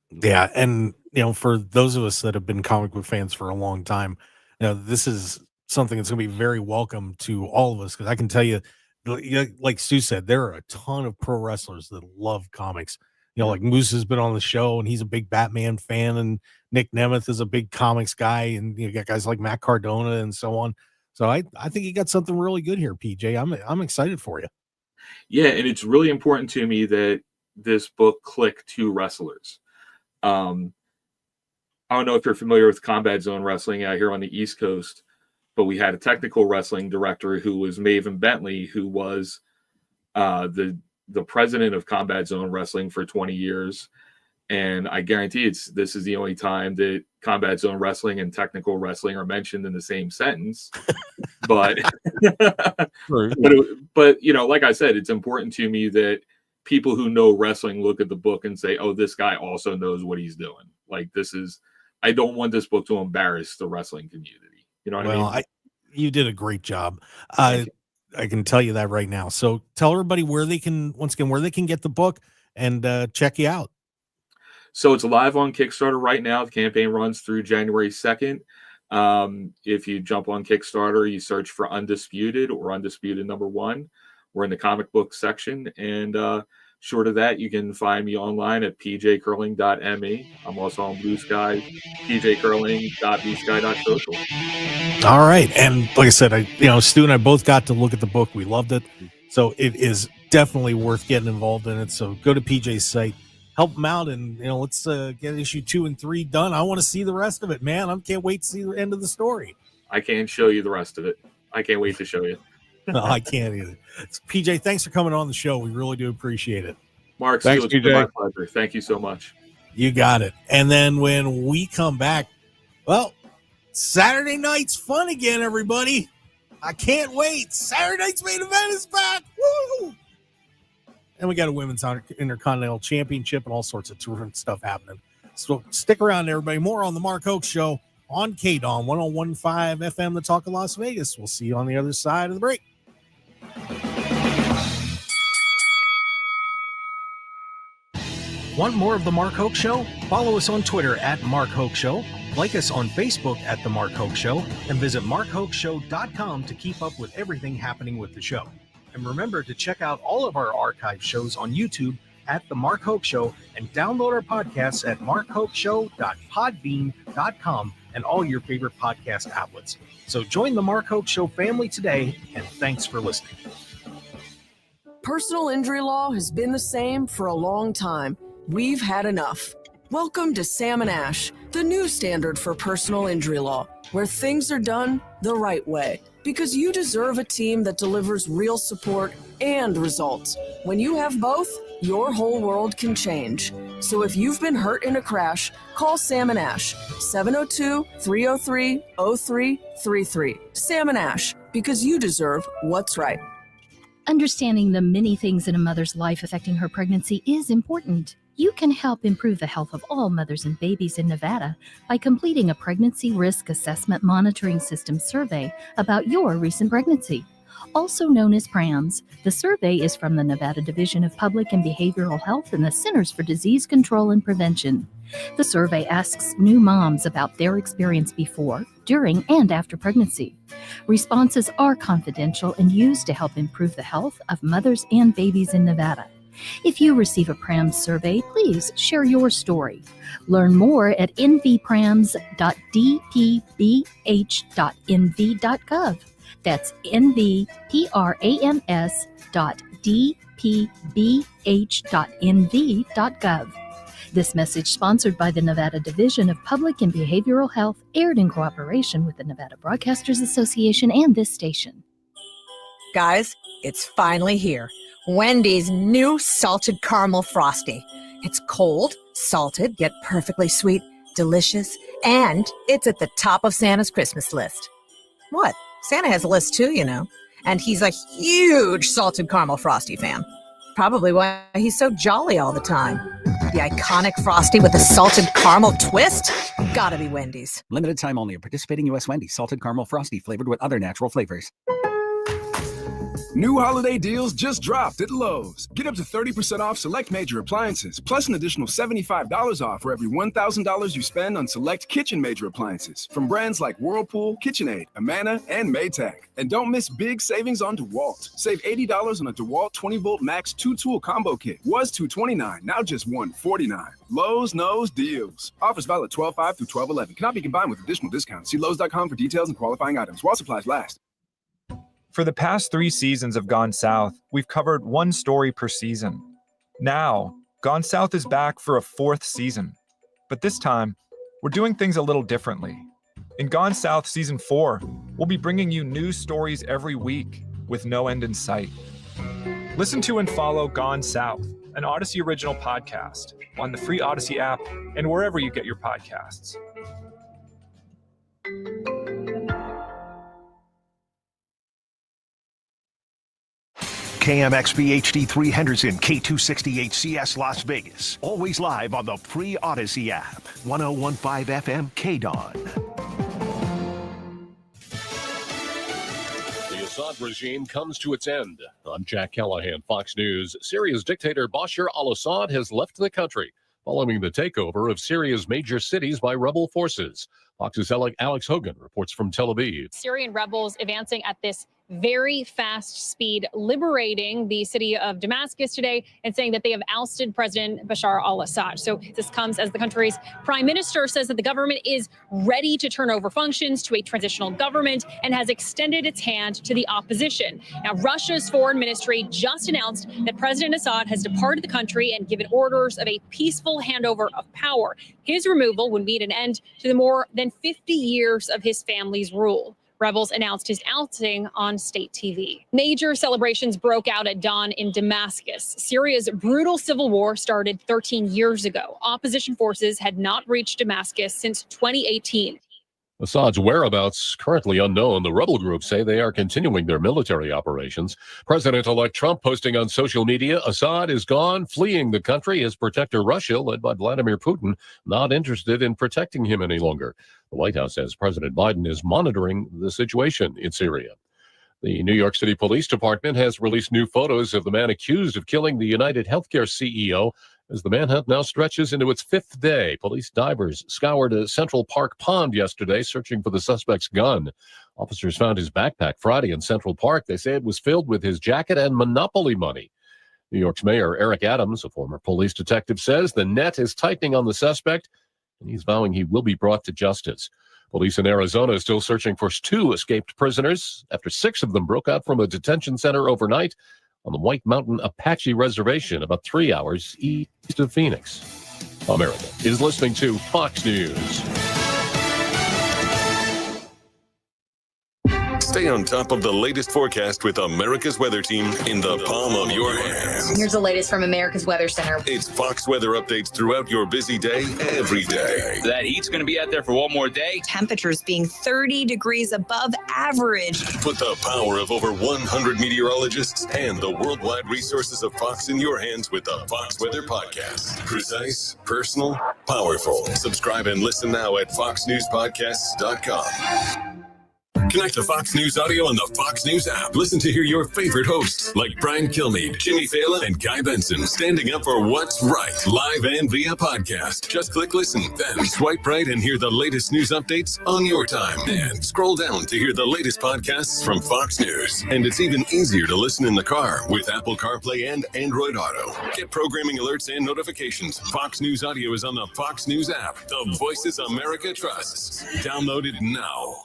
Yeah, and for those of us that have been comic book fans for a long time, this is something that's going to be very welcome to all of us, because I can tell you, like Stu said, there are a ton of pro wrestlers that love comics. Like Moose has been on the show, and he's a big Batman fan, and Nick Nemeth is a big comics guy, and you got guys like Matt Cardona and so on. So I think you got something really good here, PJ. I'm excited for you. Yeah, and it's really important to me that this book click to wrestlers. I don't know if you're familiar with Combat Zone Wrestling out here on the East Coast, but we had a technical wrestling director who was Maven Bentley, who was the president of Combat Zone Wrestling for 20 years. And I guarantee this is the only time that Combat Zone Wrestling and technical wrestling are mentioned in the same sentence. But, but like I said, it's important to me that people who know wrestling look at the book and say, oh, this guy also knows what he's doing. Like, I don't want this book to embarrass the wrestling community. You know what I mean? You did a great job. I can tell you that right now. So tell everybody where they can get the book and check you out. So it's live on Kickstarter right now. The campaign runs through January 2nd. If you jump on Kickstarter, you search for Undisputed or Undisputed #1. We're in the comic book section. And short of that, you can find me online at pjcurling.me. I'm also on Blue Sky, pjcurling.bsky.social. All right. And like I said, Stu and I both got to look at the book. We loved it. So it is definitely worth getting involved in it. So go to PJ's site, help him out, and let's get issue 2 and 3 done. I want to see the rest of it, man. I can't wait to see the end of the story. I can't show you the rest of it. I can't wait to show you. No, I can't either. PJ, thanks for coming on the show. We really do appreciate it. Mark, Thanks, it's been PJ. my pleasure. Thank you so much. You got it. And then when we come back, well, Saturday night's fun again, everybody. I can't wait. Saturday night's main event is back. Woo! And we got a women's intercontinental championship and all sorts of different stuff happening. So stick around, everybody. More on the Mark Hoke Show on KDAWN 101.5 FM, the Talk of Las Vegas. We'll see you on the other side of the break. Want more of The Mark Hoke Show? Follow us on Twitter at Mark Hoke Show, like us on Facebook at The Mark Hoke Show, and visit markhokeshow.com to keep up with everything happening with the show. And remember to check out all of our archive shows on YouTube at The Mark Hoke Show and download our podcasts at markhokeshow.podbean.com and all your favorite podcast outlets. So join the Mark Hoke Show family today, and thanks for listening. Personal injury law has been the same for a long time. We've had enough. Welcome to Sam and Ash, the new standard for personal injury law, where things are done the right way. Because you deserve a team that delivers real support and results. When you have both, your whole world can change. So if you've been hurt in a crash, call Sam and Ash, 702-303-0333. Sam and Ash, because you deserve what's right. Understanding the many things in a mother's life affecting her pregnancy is important. You can help improve the health of all mothers and babies in Nevada by completing a Pregnancy Risk Assessment Monitoring System survey about your recent pregnancy. Also known as PRAMS, the survey is from the Nevada Division of Public and Behavioral Health and the Centers for Disease Control and Prevention. The survey asks new moms about their experience before, during, and after pregnancy. Responses are confidential and used to help improve the health of mothers and babies in Nevada. If you receive a PRAMS survey, please share your story. Learn more at nvprams.dpbh.nv.gov. That's nvprams.dpbh.nv.gov. This message sponsored by the Nevada Division of Public and Behavioral Health, aired in cooperation with the Nevada Broadcasters Association and this station. Guys, it's finally here. Wendy's new salted caramel frosty. It's cold, salted, yet perfectly sweet, delicious, and it's at the top of Santa's Christmas list. What? Santa has a list too, you know. And he's a huge salted caramel frosty fan. Probably why he's so jolly all the time. The iconic frosty with the salted caramel twist? Gotta be Wendy's. Limited time only at participating U.S. Wendy's. Salted caramel frosty flavored with other natural flavors. New holiday deals just dropped at Lowe's. Get up to 30% off select major appliances, plus an additional $75 off for every $1,000 you spend on select kitchen major appliances from brands like Whirlpool, KitchenAid, Amana, and Maytag. And don't miss big savings on DeWalt. Save $80 on a DeWalt 20-volt max 2-tool combo kit. Was $229, now just $149. Lowe's knows deals. Offers valid 12/5 through 12/11. Cannot be combined with additional discounts. See Lowe's.com for details and qualifying items. While supplies last. For the past 3 seasons of Gone South, we've covered one story per season. Now, Gone South is back for a 4th season. But this time, we're doing things a little differently. In Gone South Season 4, we'll be bringing you new stories every week with no end in sight. Listen to and follow Gone South, an Odyssey original podcast, on the free Odyssey app and wherever you get your podcasts. KMXB HD3 Henderson, K260HCS Las Vegas. Always live on the free Odyssey app. 101.5 FM KDAWN. The Assad regime comes to its end. I'm Jack Callahan, Fox News. Syria's dictator Bashar al-Assad has left the country following the takeover of Syria's major cities by rebel forces. Fox's Alex Hogan reports from Tel Aviv. Syrian rebels advancing at this very fast speed, liberating the city of Damascus today and saying that they have ousted President Bashar al-Assad. So this comes as the country's prime minister says that the government is ready to turn over functions to a transitional government and has extended its hand to the opposition. Now, Russia's foreign ministry just announced that President Assad has departed the country and given orders of a peaceful handover of power. His removal would mean an end to the more than 50 years of his family's rule. Rebels announced his ousting on state TV. Major celebrations broke out at dawn in Damascus. Syria's brutal civil war started 13 years ago. Opposition forces had not reached Damascus since 2018. Assad's whereabouts currently unknown. The rebel groups say they are continuing their military operations. President-elect Trump posting on social media, Assad is gone, fleeing the country. His protector, Russia, led by Vladimir Putin, not interested in protecting him any longer. The White House says President Biden is monitoring the situation in Syria. The New York City Police Department has released new photos of the man accused of killing the United Healthcare CEO. As the manhunt now stretches into its 5th day, police divers scoured a Central Park pond yesterday searching for the suspect's gun. Officers found his backpack Friday in Central Park. They say it was filled with his jacket and Monopoly money. New York's Mayor Eric Adams, a former police detective, says the net is tightening on the suspect, and he's vowing he will be brought to justice. Police in Arizona are still searching for 2 escaped prisoners after 6 of them broke out from a detention center overnight on the White Mountain Apache Reservation, about 3 hours east of Phoenix. America is listening to Fox News. Stay on top of the latest forecast with America's Weather Team in the palm of your hands. Here's the latest from America's Weather Center. It's Fox weather updates throughout your busy day, every day. That heat's going to be out there for one more day. Temperatures being 30 degrees above average. Put the power of over 100 meteorologists and the worldwide resources of Fox in your hands with the Fox Weather Podcast. Precise, personal, powerful. Subscribe and listen now at foxnewspodcasts.com. Connect to Fox News Audio on the Fox News app. Listen to hear your favorite hosts like Brian Kilmeade, Jimmy Fallon, and Guy Benson standing up for what's right, live and via podcast. Just click listen, then swipe right and hear the latest news updates on your time. And scroll down to hear the latest podcasts from Fox News. And it's even easier to listen in the car with Apple CarPlay and Android Auto. Get programming alerts and notifications. Fox News Audio is on the Fox News app. The voices America trusts. Download it now.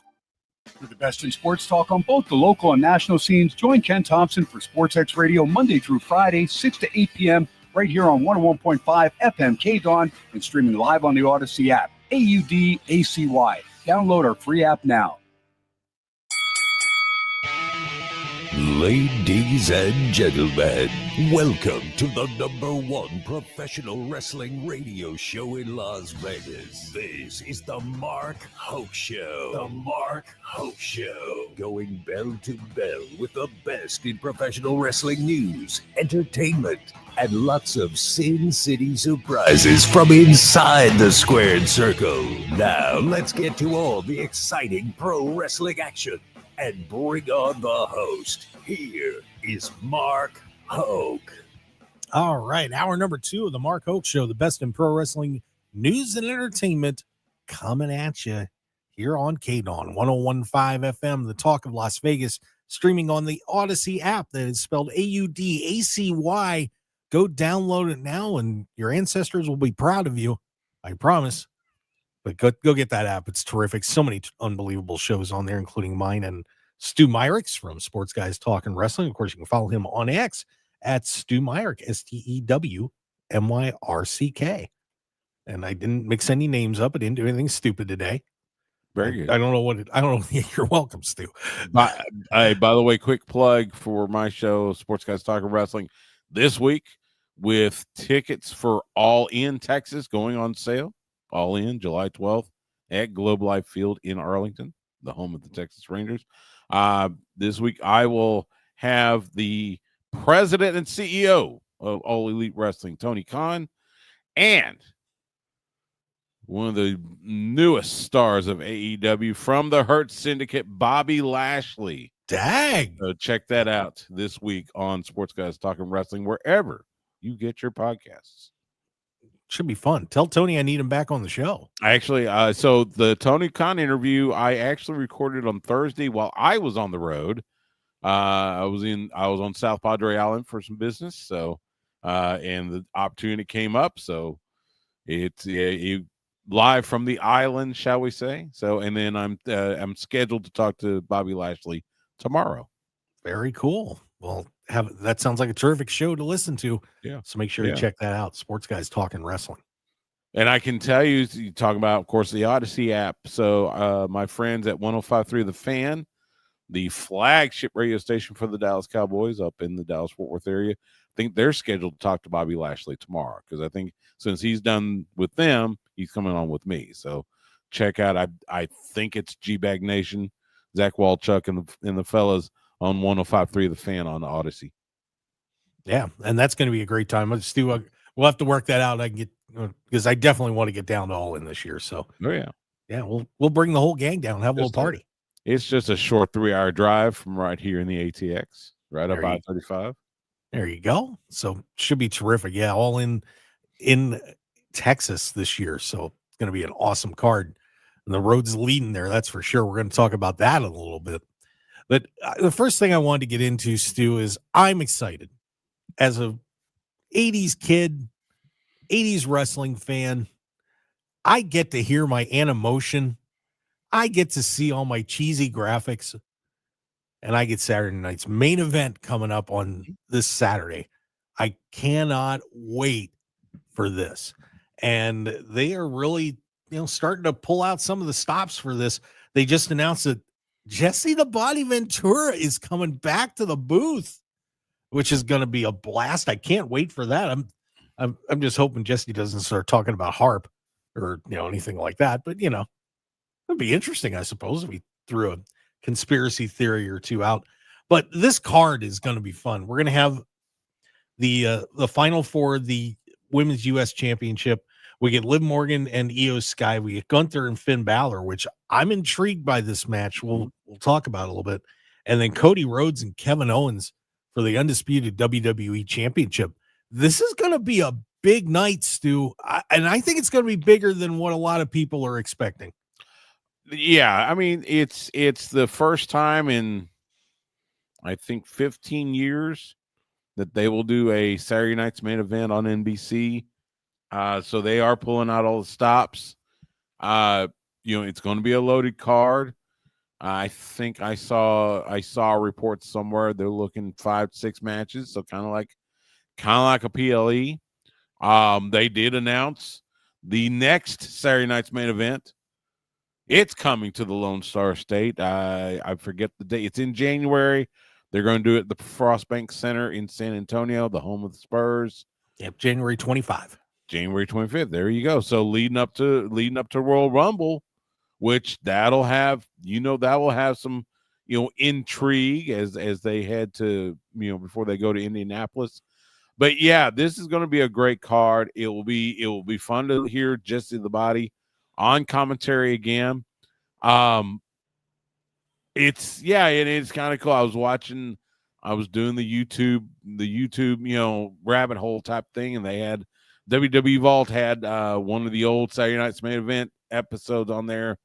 For the best in sports talk on both the local and national scenes, join Ken Thompson for SportsX Radio Monday through Friday, 6 to 8 p.m. right here on 101.5 FM KDAWN and streaming live on the Odyssey app. AUDACY. Download our free app now. Ladies and gentlemen, welcome to the #1 professional wrestling radio show in Las Vegas. This is the Mark Hoke Show. The Mark Hoke Show. Going bell to bell with the best in professional wrestling news, entertainment, and lots of Sin City surprises from inside the squared circle. Now, let's get to all the exciting pro wrestling action. And bring on the host. Here is Mark Hoke. All right, hour number 2 of the Mark Hoke Show, the best in pro wrestling news and entertainment, coming at you here on KDAWN 101.5 FM, the talk of Las Vegas, streaming on the Odyssey app that is spelled AUDACY. Go download it now, and your ancestors will be proud of you. I promise. But go get that app. It's terrific. So many unbelievable shows on there, including mine and Stu Myrick's from Sports Guys Talking Wrestling. Of course, you can follow him on X at Stu Myrick, STEWMYRCK. And I didn't mix any names up. I didn't do anything stupid today. Very good. I don't know what I don't know. You're welcome, Stu. By the way, quick plug for my show, Sports Guys Talking Wrestling, this week with tickets for All In Texas going on sale. All In July 12th at Globe Life Field in Arlington, the home of the Texas Rangers. This week, I will have the president and CEO of All Elite Wrestling, Tony Khan, and one of the newest stars of AEW from the Hurt Syndicate, Bobby Lashley. Dang. So check that out this week on Sports Guys Talking Wrestling, wherever you get your podcasts. Should be fun. Tell Tony I need him back on the show. Actually, so the Tony Khan interview I actually recorded on Thursday while I was on the road. I was on South Padre Island for some business, so and the opportunity came up, so it's live from the island, shall we say? So, and then I'm scheduled to talk to Bobby Lashley tomorrow. Very cool. Well, that sounds like a terrific show to listen to. Yeah. So make sure you check that out. Sports Guys Talking Wrestling. And I can tell you, you talk about, of course, the Odyssey app. So my friends at 105.3 The Fan, the flagship radio station for the Dallas Cowboys up in the Dallas-Fort Worth area, I think they're scheduled to talk to Bobby Lashley tomorrow, because I think since he's done with them, he's coming on with me. So check out, I think it's G-Bag Nation, Zach Walchuk and the fellas on 105.3 The Fan on Odyssey. Yeah, and that's going to be a great time. We'll have to work that out. I can get, because I definitely want to get down to All In this year. So yeah, we'll bring the whole gang down and have a little party. It's just a short 3-hour drive from right here in the ATX, right up I-35. There you go. So should be terrific. Yeah, All In Texas this year. So it's going to be an awesome card. And the road's leading there, that's for sure. We're going to talk about that in a little bit. But the first thing I wanted to get into, Stu, is I'm excited. As a 80s kid, 80s wrestling fan, I get to hear my Animotion. I get to see all my cheesy graphics. And I get Saturday night's main event coming up on this Saturday. I cannot wait for this. And they are really, starting to pull out some of the stops for this. They just announced that Jesse the Body Ventura is coming back to the booth, which is going to be a blast. I can't wait for that. I'm just hoping Jesse doesn't start talking about harp or anything like that. But it'd be interesting, I suppose, if we threw a conspiracy theory or two out. But this card is going to be fun. We're going to have the final for the Women's U.S. Championship. We get Liv Morgan and Io Sky. We get Gunther and Finn Balor, which I'm intrigued by this match. We'll talk about it a little bit. And then Cody Rhodes and Kevin Owens for the Undisputed WWE Championship. This is going to be a big night, Stu. And I think it's going to be bigger than what a lot of people are expecting. Yeah, I mean, it's the first time in, I think, 15 years that they will do a Saturday night's main event on NBC. So they are pulling out all the stops. It's going to be a loaded card. I think I saw a report somewhere they're looking 5-6 matches, so kind of like a PLE. They did announce the next Saturday night's main event. It's coming to the Lone Star State. I forget the date. It's in January. They're going to do it at the Frostbank Center in San Antonio, the home of the Spurs. Yep, January 25. January 25th. There you go. So leading up to Royal Rumble, which that will have some, intrigue as they head to, before they go to Indianapolis. But yeah, this is going to be a great card. It will be fun to hear Jesse the Body on commentary again. It's kind of cool. I was doing the YouTube, rabbit hole type thing, and they had WWE Vault had one of the old Saturday Night's Main Event episodes on there.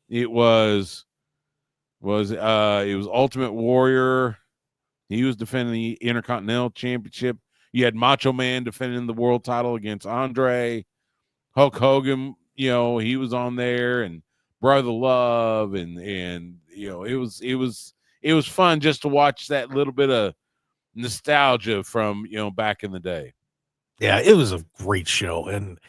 It was Ultimate Warrior. He was defending the Intercontinental Championship. You had Macho Man defending the world title against Andre. Hulk Hogan, he was on there, and Brother Love, and it was fun just to watch that little bit of nostalgia from back in the day. Yeah, it was a great show, and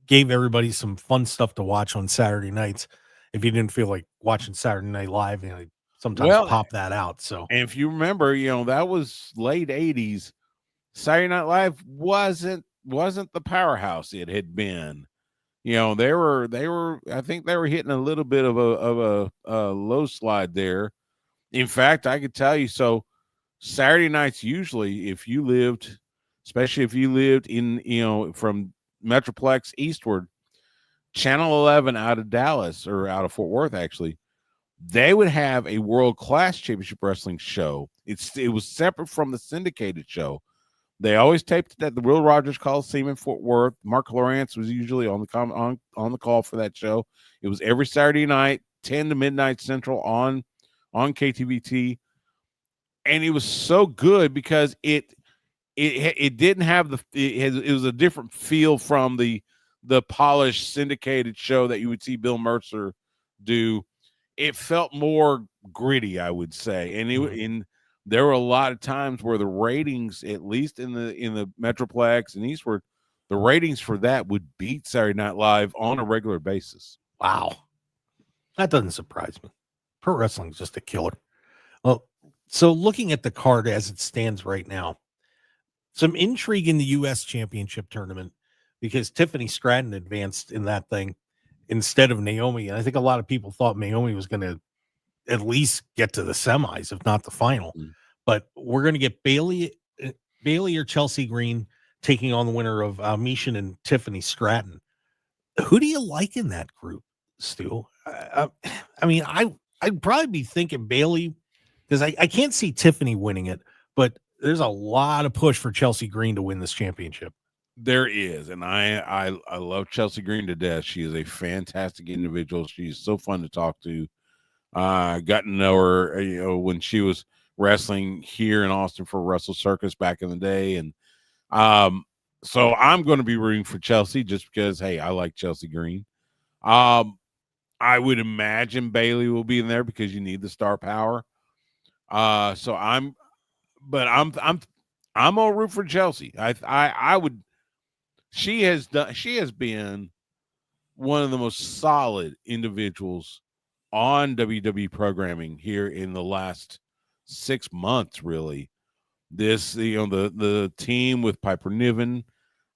gave everybody some fun stuff to watch on Saturday nights. If you didn't feel like watching Saturday Night Live, sometimes pop that out. So, and if you remember, that was late 80s. Saturday Night Live wasn't the powerhouse it had been. They were I think they were hitting a little bit of a low slide there. In fact, I could tell you, so Saturday nights usually, especially if you lived in, from Metroplex eastward, Channel 11 out of Dallas, or out of Fort Worth, actually, they would have a world-class championship wrestling show. It was separate from the syndicated show. They always taped it at the Will Rogers Coliseum in Fort Worth. Mark Lawrence was usually on the call for that show. It was every Saturday night, 10 to midnight Central on KTVT. And it was so good because it didn't have it was a different feel from the polished syndicated show that you would see Bill Mercer do. It felt more gritty, I would say. And there were a lot of times where the ratings, at least in the Metroplex and eastward, the ratings for that would beat Saturday Night Live on a regular basis. Wow. That doesn't surprise me. Pro wrestling is just a killer. Well, so looking at the card as it stands right now, some intrigue in the U.S. Championship tournament because Tiffany Stratton advanced in that thing instead of Naomi. And I think a lot of people thought Naomi was going to at least get to the semis, if not the final. But we're going to get Bailey or Chelsea Green taking on the winner of Mishan and Tiffany Stratton. Who do you like in that group, Stu? I mean, I'd probably be thinking Bailey because I can't see Tiffany winning it, but there's a lot of push for Chelsea Green to win this championship. There is, and I love Chelsea Green to death. She is a fantastic individual. She's so fun to talk to. Got to know her, when she was wrestling here in Austin for Wrestle Circus back in the day, and so I'm going to be rooting for Chelsea just because, hey, I like Chelsea Green. I would imagine Bailey will be in there because you need the star power. So I'm gonna root for Chelsea. I would. She has been one of the most solid individuals on WWE programming here in the last 6 months, really. This, the team with Piper Niven,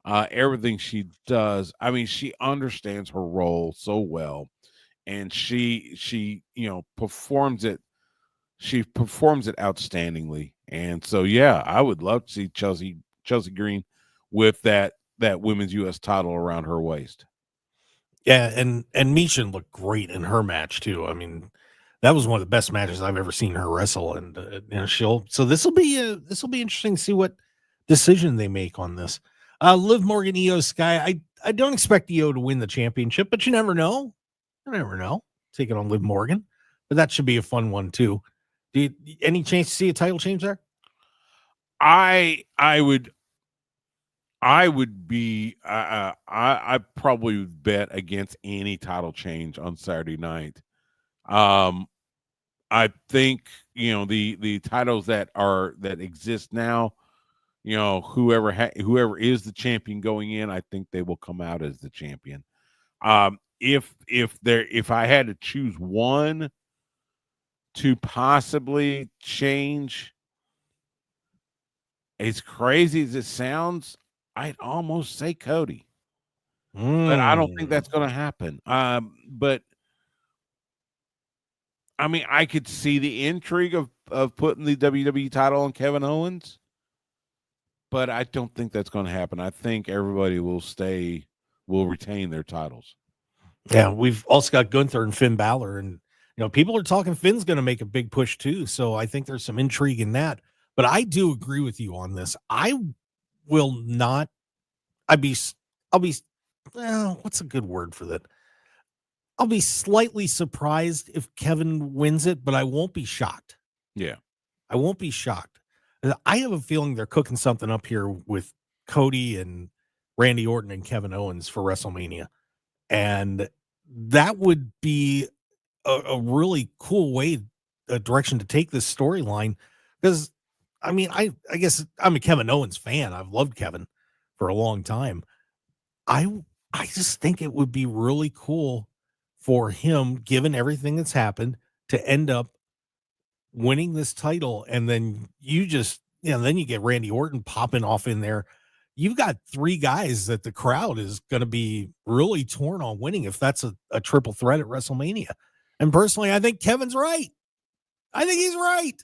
everything she does. I mean, she understands her role so well, and she performs it. She performs it outstandingly. And so, yeah, I would love to see Chelsea Green with that women's U.S. title around her waist. Yeah, and Mishan looked great in her match too. I mean, that was one of the best matches I've ever seen her wrestle, and so this will be interesting to see what decision they make on this. Liv Morgan, Io Sky. I don't expect Io to win the championship, but you never know. You never know. Taking on Liv Morgan, but that should be a fun one too. Any chance to see a title change there? I would be I probably would bet against any title change on Saturday night. I think the titles that exist now, whoever is the champion going in, I think they will come out as the champion. If I had to choose one to possibly change, as crazy as it sounds, I'd almost say Cody, but I don't think that's going to happen. But I mean, I could see the intrigue of putting the WWE title on Kevin Owens, but I don't think that's going to happen. I think everybody will retain their titles. Yeah, we've also got Gunther and Finn Balor, and people are talking Finn's going to make a big push too. So I think there's some intrigue in that. But I do agree with you on this. I will not. I'll be. Well, what's a good word for that? I'll be slightly surprised if Kevin wins it, but I won't be shocked. Yeah, I won't be shocked. I have a feeling they're cooking something up here with Cody and Randy Orton and Kevin Owens for WrestleMania, and that would be a really cool direction to take this storyline. Because I mean, I guess I'm a Kevin Owens fan. I've loved Kevin for a long time. I just think it would be really cool for him, given everything that's happened, to end up winning this title. And then then you get Randy Orton popping off in there. You've got three guys that the crowd is going to be really torn on winning if that's a triple threat at WrestleMania. And personally, I think Kevin's right. I think he's right.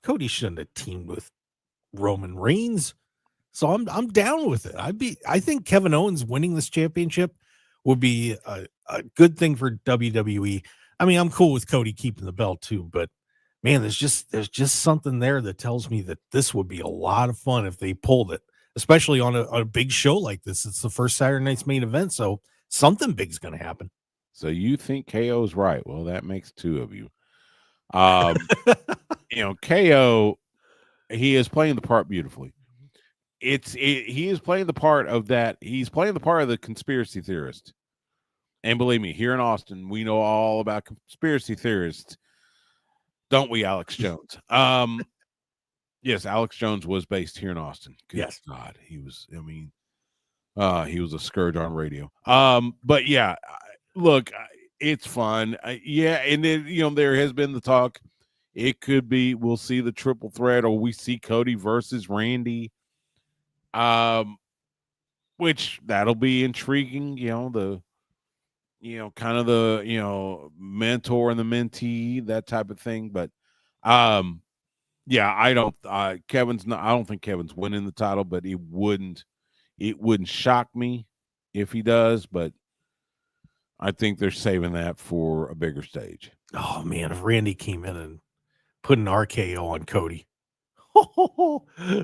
Cody shouldn't have teamed with Roman Reigns. So I'm down with it. I think Kevin Owens winning this championship would be a good thing for WWE. I mean, I'm cool with Cody keeping the belt too, but man, there's just something there that tells me that this would be a lot of fun if they pulled it, especially on a big show like this. It's the first Saturday night's main event, so something big's going to happen. So you think KO is right? Well, that makes two of you. KO, he is playing the part beautifully. He is playing the part of that. He's playing the part of the conspiracy theorist. And believe me, here in Austin, we know all about conspiracy theorists, don't we, Alex Jones? Yes, Alex Jones was based here in Austin. Good yes. God, he was. I mean, He was a scourge on radio. But yeah, look, it's fun. Yeah, and then there has been the talk. It could be we'll see the triple threat, or we see Cody versus Randy. Which that'll be intriguing. Kind of the mentor and the mentee, that type of thing. But yeah, I don't think Kevin's winning the title, but it wouldn't shock me if he does, but I think they're saving that for a bigger stage. Oh man, if Randy came in and put an RKO on Cody,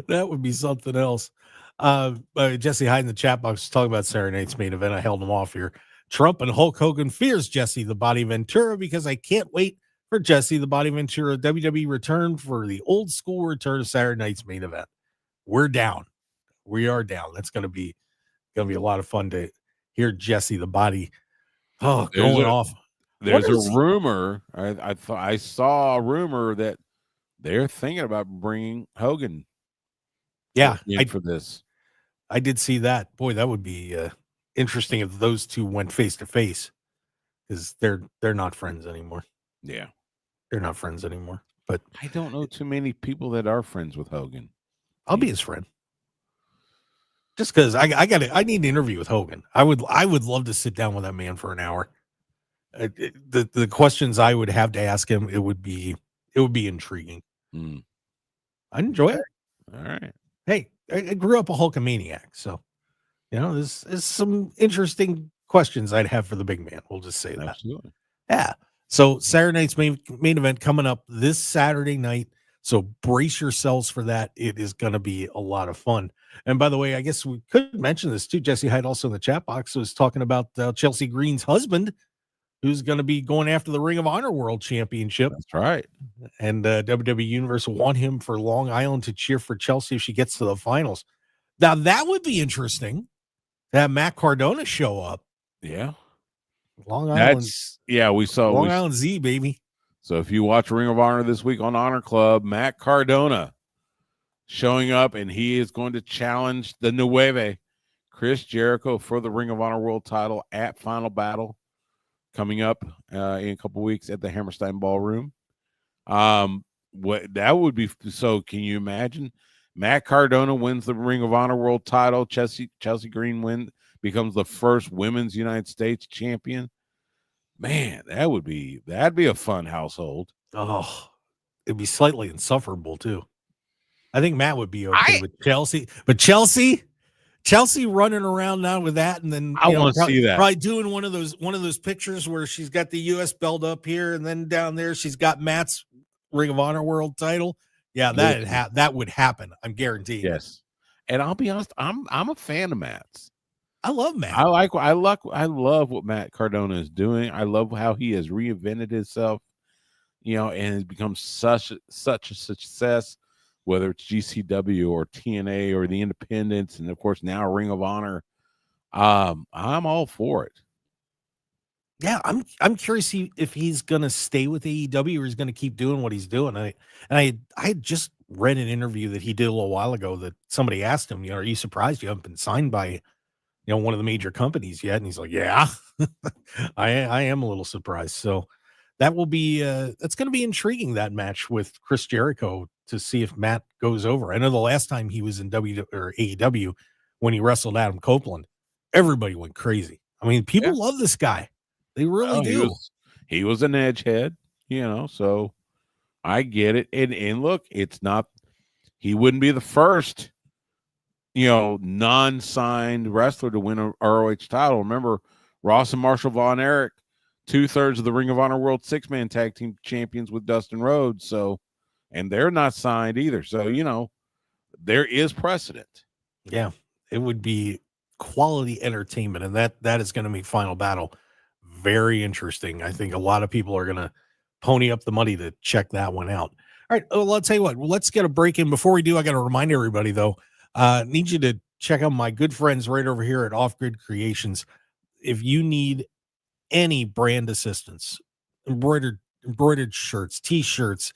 that would be something else. Jesse Hyde in the chat box was talking about Saturday night's main event. I held him off here. Trump and Hulk Hogan fears Jesse the Body Ventura because I can't wait for Jesse the Body Ventura WWE return for the old school return of Saturday night's main event. We're down. We are down. That's gonna be a lot of fun to hear Jesse the Body going off. There's a rumor. I saw a rumor that they're thinking about bringing Hogan. Yeah, for this. I did see that. Boy, that would be interesting if those two went face to face, because they're not friends anymore. Yeah, they're not friends anymore. But I don't know too many people that are friends with Hogan. I'll be his friend. Just because I need an interview with Hogan. I would love to sit down with that man for an hour. The questions I would have to ask him, it would be intriguing. I'd enjoy it. All right. Hey, I grew up a Hulkamaniac, so there's some interesting questions I'd have for the big man. We'll just say that. Absolutely. Yeah. So Saturday night's main event coming up this Saturday night. So brace yourselves for that. It is going to be a lot of fun. And by the way, I guess we could mention this too. Jesse Hyde also in the chat box was talking about Chelsea Green's husband, who's going to be going after the Ring of Honor World Championship. That's right. And WWE Universe want him for Long Island to cheer for Chelsea if she gets to the finals. Now, that would be interesting to have Matt Cardona show up. Yeah. Long Island. We saw Long Island Z, baby. So if you watch Ring of Honor this week on Honor Club, Matt Cardona showing up, and he is going to challenge the Nueve, Chris Jericho, for the Ring of Honor World title at Final Battle coming up in a couple weeks at the Hammerstein Ballroom. What that would be. So can you imagine? Matt Cardona wins the Ring of Honor World title. Chelsea Green becomes the first women's United States champion. Man, that'd be a fun household. Oh, it'd be slightly insufferable too. I think Matt would be okay with Chelsea, but Chelsea running around now with that, and then I want to see that. Probably doing one of those pictures where she's got the U.S. belt up here, and then down there she's got Matt's Ring of Honor World title. Yeah, that would happen. I'm guaranteed. Yes, and I'll be honest, I'm a fan of Matt's. I love Matt. I love what Matt Cardona is doing. I love how he has reinvented himself, and has become such a success, whether it's GCW or TNA or the Independents, and of course now Ring of Honor. I'm all for it. Yeah, I'm curious if he's gonna stay with AEW or he's gonna keep doing what he's doing. I had just read an interview that he did a little while ago that somebody asked him, are you surprised you haven't been signed by one of the major companies yet? And he's like, yeah, I am a little surprised. So that will be that's going to be intriguing, that match with Chris Jericho, to see if Matt goes over. I know the last time he was in AEW, when he wrestled Adam Copeland, everybody went crazy. I mean, people love this guy. They really do. He was an edgehead, so I get it. And look, he wouldn't be the first non-signed wrestler to win a ROH title. Remember, Ross and Marshall Von Erich, 2/3 of the Ring of Honor World 6-man tag team champions with Dustin Rhodes. So, and they're not signed either. So, there is precedent. Yeah, it would be quality entertainment. And that is going to make Final Battle very interesting. I think a lot of people are going to pony up the money to check that one out. All right. Well, I'll tell you what, let's get a break in. Before we do, I got to remind everybody though, need you to check out my good friends right over here at Off Grid Creations. If you need any brand assistance, embroidered shirts, t-shirts,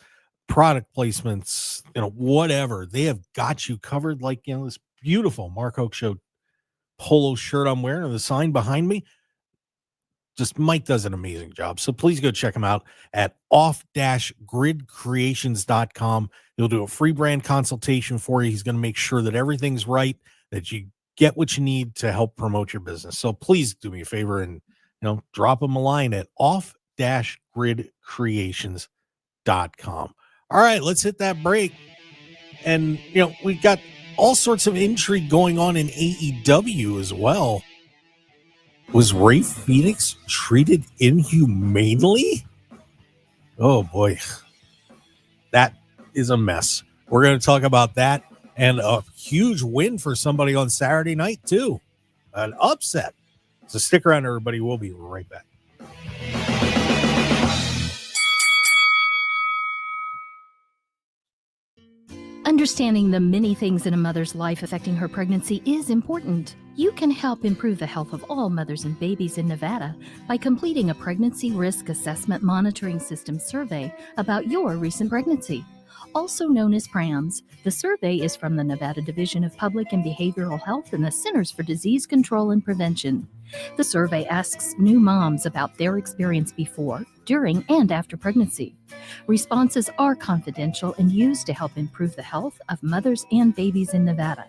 product placements, whatever, they have got you covered. Like, this beautiful Mark Hoke Show polo shirt I'm wearing or the sign behind me. Just Mike does an amazing job. So please go check him out at off-gridcreations.com. He'll do a free brand consultation for you. He's going to make sure that everything's right, that you get what you need to help promote your business. So please do me a favor and, drop him a line at off-gridcreations.com. All right, let's hit that break. And, we've got all sorts of intrigue going on in AEW as well. Was Ray Phoenix treated inhumanely? Oh, boy. That is a mess. We're going to talk about that and a huge win for somebody on Saturday night, too. An upset. So stick around, everybody. We'll be right back. Understanding the many things in a mother's life affecting her pregnancy is important. You can help improve the health of all mothers and babies in Nevada by completing a pregnancy risk assessment monitoring system survey about your recent pregnancy. Also known as PRAMS, the survey is from the Nevada Division of Public and Behavioral Health and the Centers for Disease Control and Prevention. The survey asks new moms about their experience before, during, and after pregnancy. Responses are confidential and used to help improve the health of mothers and babies in Nevada.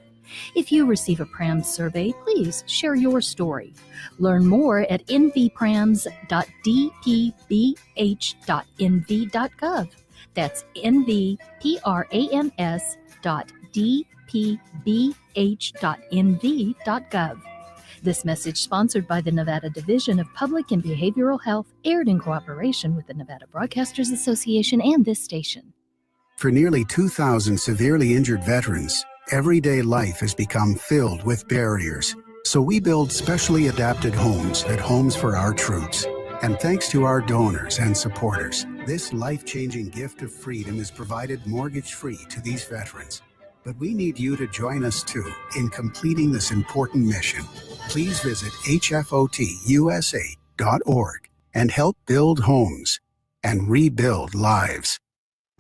If you receive a PRAMS survey, please share your story. Learn more at nvprams.dpbh.nv.gov. That's nvprams.dpbh.nv.gov. This message, sponsored by the Nevada Division of Public and Behavioral Health, aired in cooperation with the Nevada Broadcasters Association and this station. For nearly 2,000 severely injured veterans, everyday life has become filled with barriers. So we build specially adapted homes at Homes for Our Troops. And thanks to our donors and supporters, this life-changing gift of freedom is provided mortgage-free to these veterans. But we need you to join us too in completing this important mission. Please visit hfotusa.org and help build homes and rebuild lives.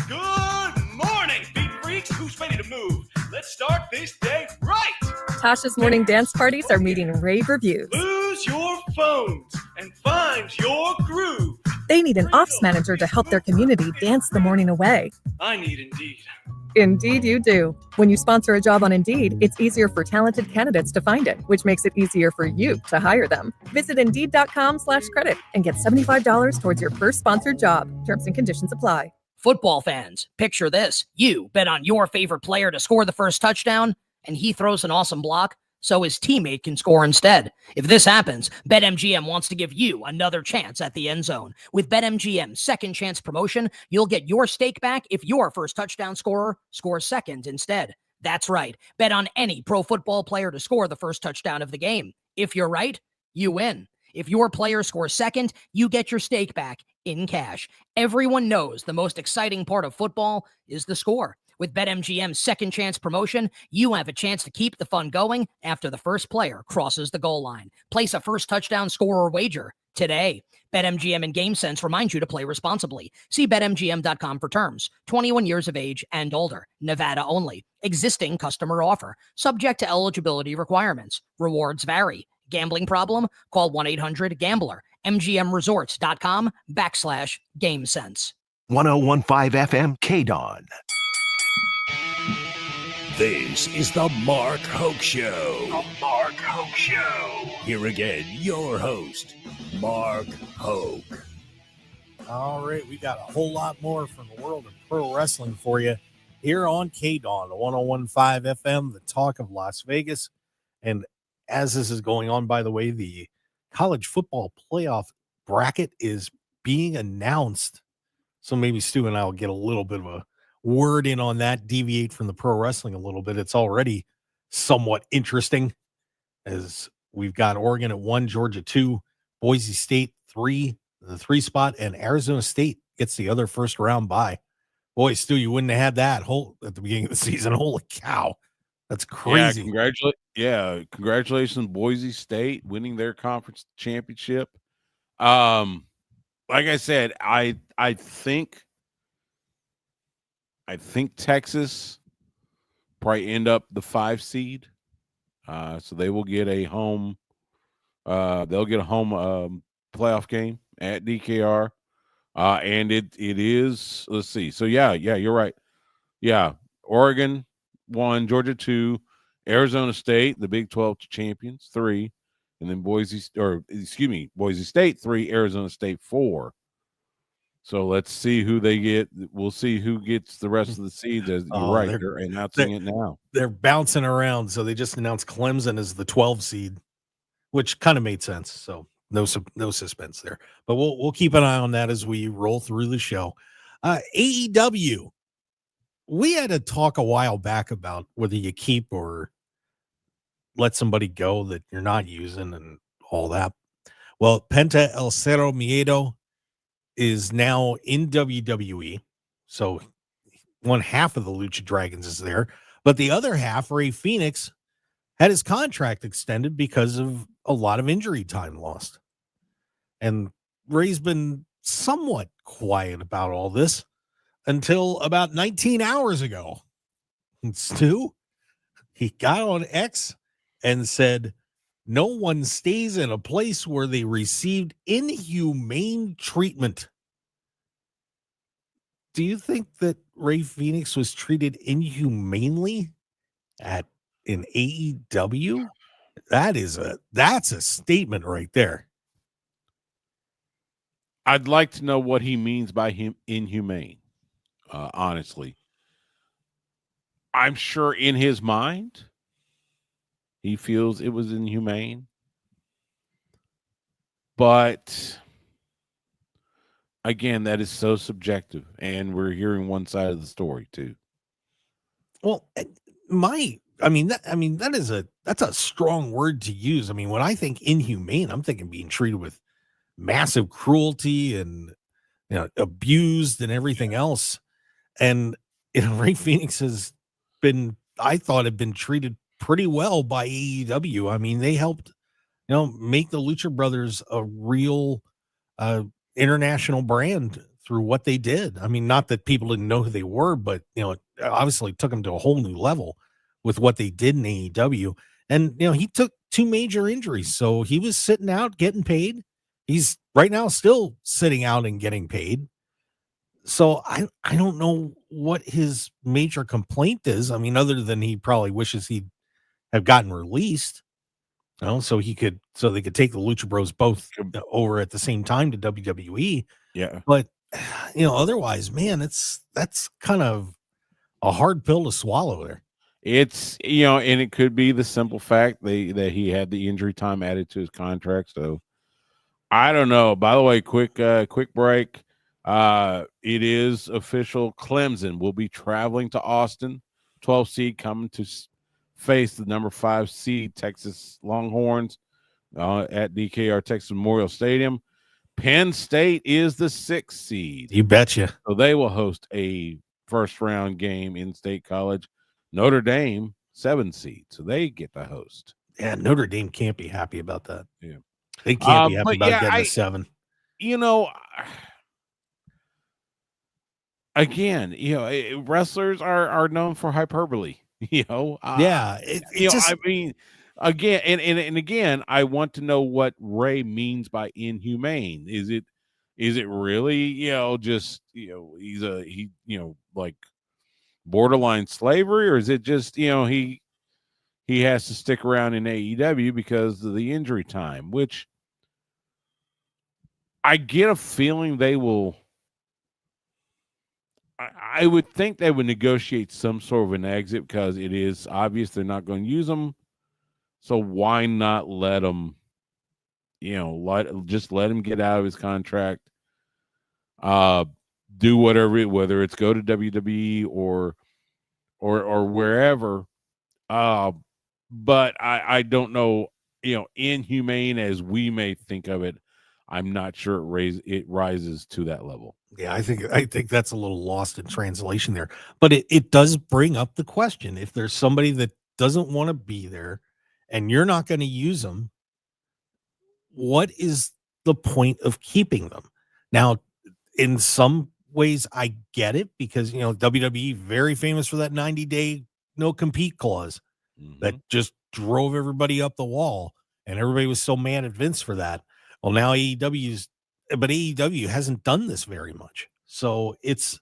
Good morning, beat freaks. Who's ready to move? Let's start this day right. Tasha's morning dance parties are meeting rave reviews. Lose your phones and find your groove. They need an ops manager to help their community dance the morning away. I need Indeed. Indeed you do. When you sponsor a job on Indeed, it's easier for talented candidates to find it, which makes it easier for you to hire them. Visit Indeed.com/credit and get $75 towards your first sponsored job. Terms and conditions apply. Football fans, picture this. You bet on your favorite player to score the first touchdown, and he throws an awesome block so his teammate can score instead. If this happens, BetMGM wants to give you another chance at the end zone. With BetMGM's second chance promotion, you'll get your stake back if your first touchdown scorer scores second instead. That's right. Bet on any pro football player to score the first touchdown of the game. If you're right, you win. If your player scores second, you get your stake back in cash. Everyone knows the most exciting part of football is the score. With BetMGM's second chance promotion, you have a chance to keep the fun going after the first player crosses the goal line. Place a first touchdown scorer wager today. BetMGM and GameSense remind you to play responsibly. See BetMGM.com for terms. 21 years of age and older. Nevada only. Existing customer offer. Subject to eligibility requirements. Rewards vary. Gambling problem? Call 1-800-GAMBLER. MGMResorts.com/GameSense. 1015 FM KDAWN. This is the Mark Hoke Show. The Mark Hoke Show. Here again, your host, Mark Hoke. All right, we got a whole lot more from the world of pro wrestling for you here on KDAWN, 1015 FM, the talk of Las Vegas. And as this is going on, by the way, the college football playoff bracket is being announced. So maybe Stu and I will get a little bit of a word in on that, deviate from the pro wrestling a little bit. It's already somewhat interesting as we've got Oregon at 1, Georgia 2, Boise State 3, the 3 spot, and Arizona State gets the other first round bye. Boy, Stu, you wouldn't have had that at the beginning of the season. Holy cow. That's crazy. Congratulations, Boise State winning their conference championship. Like I said, I think Texas probably end up the 5 seed. So they will get a home. They'll get a home playoff game at DKR. And it is. Let's see. So yeah, you're right. Yeah, Oregon 1, Georgia 2, Arizona State, the Big 12 champions 3, and then Boise State 3, Arizona State 4. So let's see who they get. We'll see who gets the rest of the seeds. You're right. They're announcing it now. They're bouncing around. So they just announced Clemson as the 12 seed, which kind of made sense. So no suspense there. But we'll keep an eye on that as we roll through the show. AEW. We had a talk a while back about whether you keep or let somebody go that you're not using and all that. Well, Penta El Cerro Miedo is now in WWE. So one half of the Lucha Dragons is there, but the other half, Ray Phoenix, had his contract extended because of a lot of injury time lost. And Ray's been somewhat quiet about all this until about 19 hours ago. And Stu, he got on X and said, no one stays in a place where they received inhumane treatment. Do you think that Ray Phoenix was treated inhumanely in AEW? That's a statement right there. I'd like to know what he means by him inhumane. Honestly, I'm sure in his mind he feels it was inhumane, but again, that is so subjective, and we're hearing one side of the story too. Well, that's a strong word to use. I mean, when I think inhumane, I'm thinking being treated with massive cruelty and abused and everything else. And Ray Phoenix had been treated pretty well by AEW. I mean, they helped make the Lucha Brothers a real international brand through what they did. I mean, not that people didn't know who they were, but it obviously took them to a whole new level with what they did in AEW. And he took 2 major injuries, so he was sitting out getting paid. He's right now still sitting out and getting paid. So I don't know what his major complaint is. I mean, other than he probably wishes he'd have gotten released, so they could take the Lucha Bros both over at the same time to WWE. Yeah. But otherwise, man, that's kind of a hard pill to swallow there. It's and it could be the simple fact that he had the injury time added to his contract. So I don't know. By the way, quick break. It is official. Clemson will be traveling to Austin. 12 seed coming to face the number 5 seed Texas Longhorns at DKR Texas Memorial Stadium. Penn State is the 6th seed. You betcha. So they will host a first round game in State College. Notre Dame 7 seed, so they get the host. Yeah, Notre Dame can't be happy about that. Yeah, they can't be happy about getting a 7. Again, wrestlers are known for hyperbole. I mean, again, and again, I want to know what Ray means by inhumane. Is it really just he like borderline slavery, or is it just he has to stick around in AEW because of the injury time, which I get a feeling they will. I would think they would negotiate some sort of an exit because it is obvious they're not going to use them. So why not let him, just let him get out of his contract, do whatever, whether it's go to WWE or wherever. But I don't know, inhumane as we may think of it, I'm not sure it rises to that level. Yeah, I think that's a little lost in translation there. But it does bring up the question. If there's somebody that doesn't want to be there and you're not going to use them, what is the point of keeping them? Now, in some ways, I get it because, WWE very famous for that 90-day no compete clause that just drove everybody up the wall, and everybody was so mad at Vince for that. Well, now AEW hasn't done this very much. So it's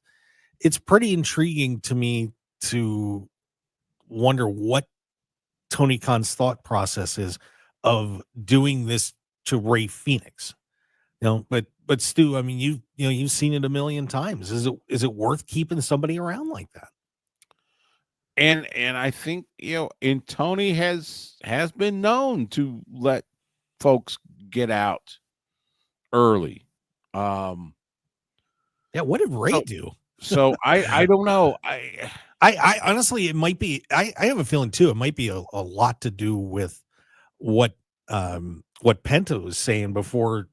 pretty intriguing to me to wonder what Tony Khan's thought process is of doing this to Ray Phoenix. But Stu, I mean, you've seen it a million times. Is it worth keeping somebody around like that? And I think, and Tony has been known to let folks get out early. Yeah, what did Ray do? So I don't know. I honestly, it might be. I have a feeling too. It might be a lot to do with what Penta was saying before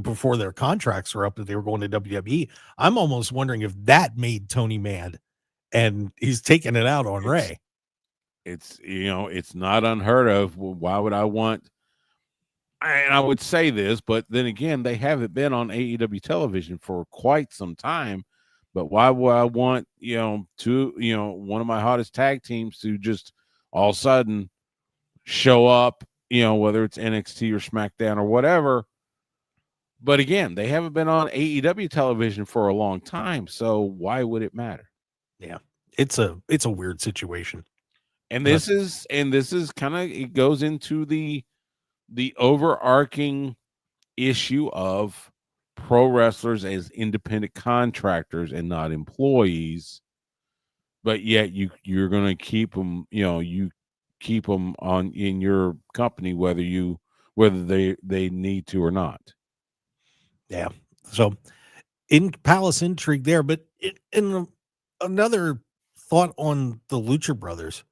before their contracts were up that they were going to WWE. I'm almost wondering if that made Tony mad, and he's taking it out on Ray. It's it's not unheard of. Why would I want? And I would say this, but then again, they haven't been on AEW television for quite some time. But why would I want, one of my hottest tag teams to just all of a sudden show up, whether it's NXT or SmackDown or whatever. But again, they haven't been on AEW television for a long time. So why would it matter? Yeah, it's a weird situation. And this is kind of, it goes into the overarching issue of pro wrestlers as independent contractors and not employees, but yet you're going to keep them, you keep them on in your company, whether they need to or not. Yeah. So in Palace intrigue there, but in another thought on the Lucha Brothers,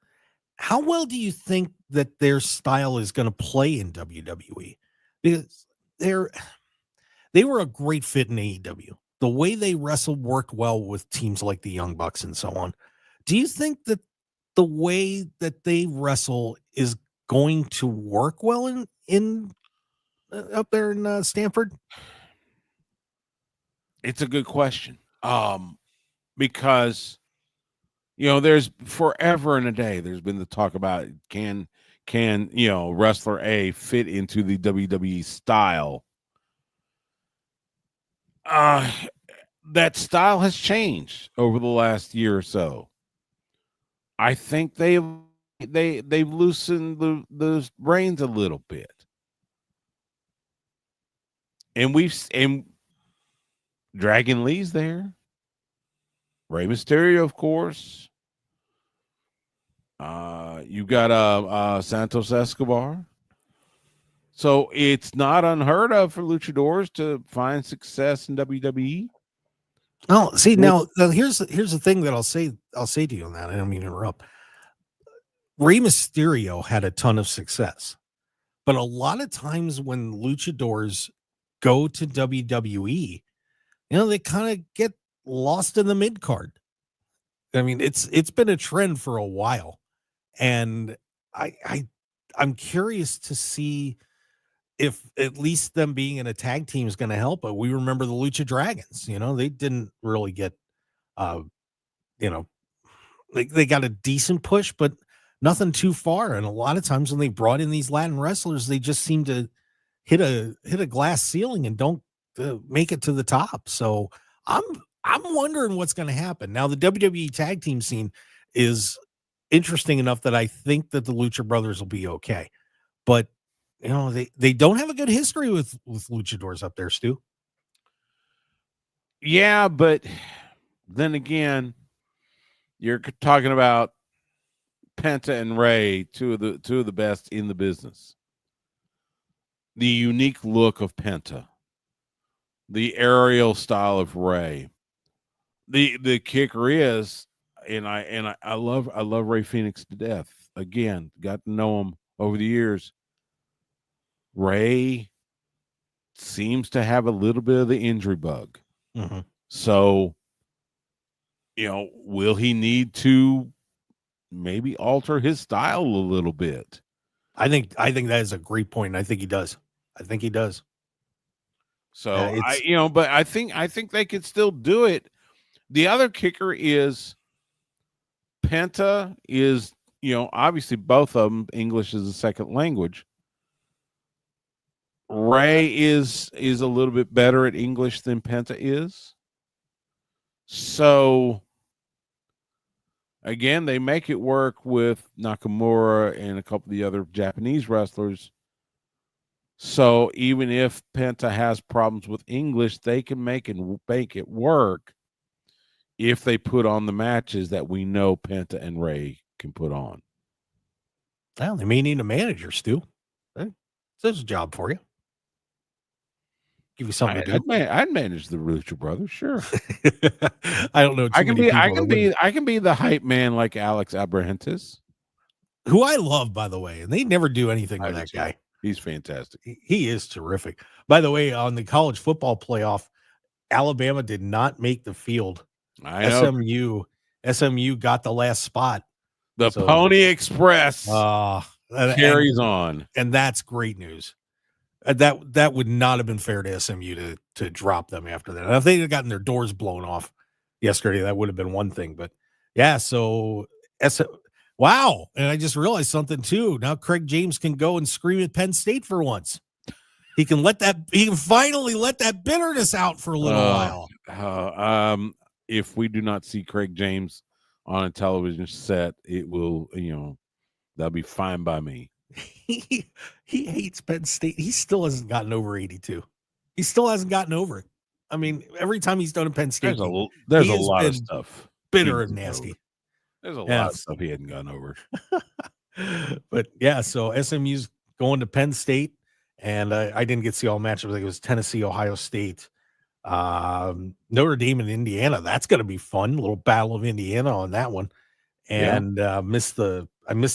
how well do you think that their style is going to play in WWE? Because they were a great fit in AEW. The way they wrestled worked well with teams like the Young Bucks and so on. Do you think that the way that they wrestle is going to work well in up there in Stanford? It's a good question. Because there's forever and a day there's been the talk about can wrestler A fit into the WWE style. That style has changed over the last year or so. I think they've loosened the reins a little bit, and Dragon Lee's there, Rey Mysterio, of course. You got Santos Escobar. So it's not unheard of for luchadors to find success in WWE. Oh, see, now here's the thing that I'll say to you on that. I don't mean to interrupt. Rey Mysterio had a ton of success, but a lot of times when luchadors go to WWE, they kind of get lost in the mid card. I mean, it's been a trend for a while, and I'm curious to see if at least them being in a tag team is going to help. But we remember the Lucha Dragons, they didn't really get, they got a decent push, but nothing too far. And a lot of times when they brought in these Latin wrestlers, they just seem to hit a glass ceiling and don't make it to the top. So I'm wondering what's going to happen. Now the WWE tag team scene is interesting enough that I think that the Lucha Brothers will be okay, but they don't have a good history with luchadors up there, Stu. Yeah, but then again, you're talking about Penta and Ray, two of the best in the business. The unique look of Penta, the aerial style of Ray. The kicker is, and I love Ray Phoenix to death. Again, got to know him over the years. Ray seems to have a little bit of the injury bug. Mm-hmm. So, will he need to maybe alter his style a little bit? I think that is a great point. I think he does. So but I think they could still do it. The other kicker is Penta is, obviously both of them, English is a second language. Ray is a little bit better at English than Penta is. So again, they make it work with Nakamura and a couple of the other Japanese wrestlers. So even if Penta has problems with English, they can make it work if they put on the matches that we know Penta and Ray can put on. Well, they may need a manager, Stu. There's a job for you. Give you something to do. I'd manage the Lucha Brothers, sure. I don't know. I can be the hype man like Alex Abrahantes, who I love, by the way, and they never do anything with that guy. He's fantastic. He is terrific. By the way, on the college football playoff, Alabama did not make the field. I know. SMU got the last spot. The Pony Express carries on, and that's great news. That would not have been fair to SMU to drop them after that. Now, if they had gotten their doors blown off yesterday, that would have been one thing. But yeah, so wow. And I just realized something too. Now Craig James can go and scream at Penn State for once. He can finally let that bitterness out for a little while. If we do not see Craig James on a television set, it will, that'll be fine by me. He hates Penn State. He still hasn't gotten over 82. He still hasn't gotten over it. I mean, every time he's done at Penn State, there's a lot of stuff bitter and nasty. There's a lot of stuff he hadn't gotten over. But yeah, so SMU's going to Penn State, and I didn't get to see all matchups. Like it was Tennessee, Ohio State, Notre Dame, and Indiana. That's going to be fun. A little battle of Indiana on that one, and I missed the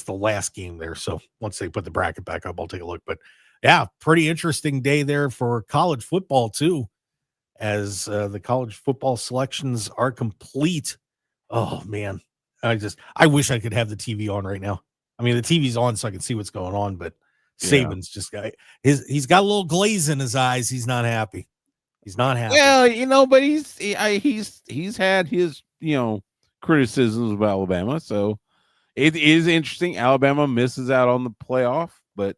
last game there. So once they put the bracket back up, I'll take a look. But yeah, pretty interesting day there for college football too, as the college football selections are complete. Oh man, I wish I could have the TV on right now. I mean, the TV's on so I can see what's going on, but Saban's just he's got a little glaze in his eyes. He's not happy. He's not happy. Well, but he's had his criticisms of Alabama, so it is interesting. Alabama misses out on the playoff, but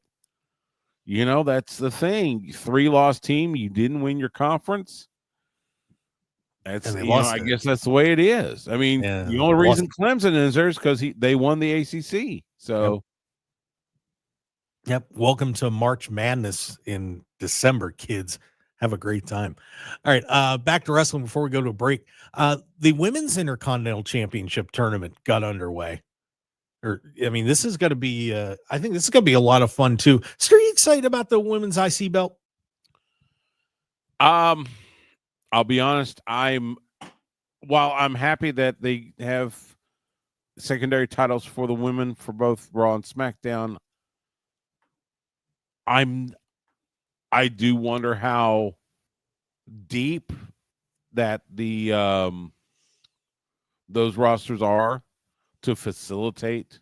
that's the thing. 3-loss team, you didn't win your conference. That's I guess that's the way it is. I mean, the only reason Clemson is there is because they won the ACC. So, yep. Welcome to March Madness in December, kids. Have a great time. All right, back to wrestling before we go to a break. The Women's Intercontinental Championship tournament got underway. This is going to be. I think this is going to be a lot of fun too. So, are you excited about the women's IC belt? I'll be honest. While I'm happy that they have secondary titles for the women for both Raw and SmackDown, I do wonder how deep that those rosters are to facilitate.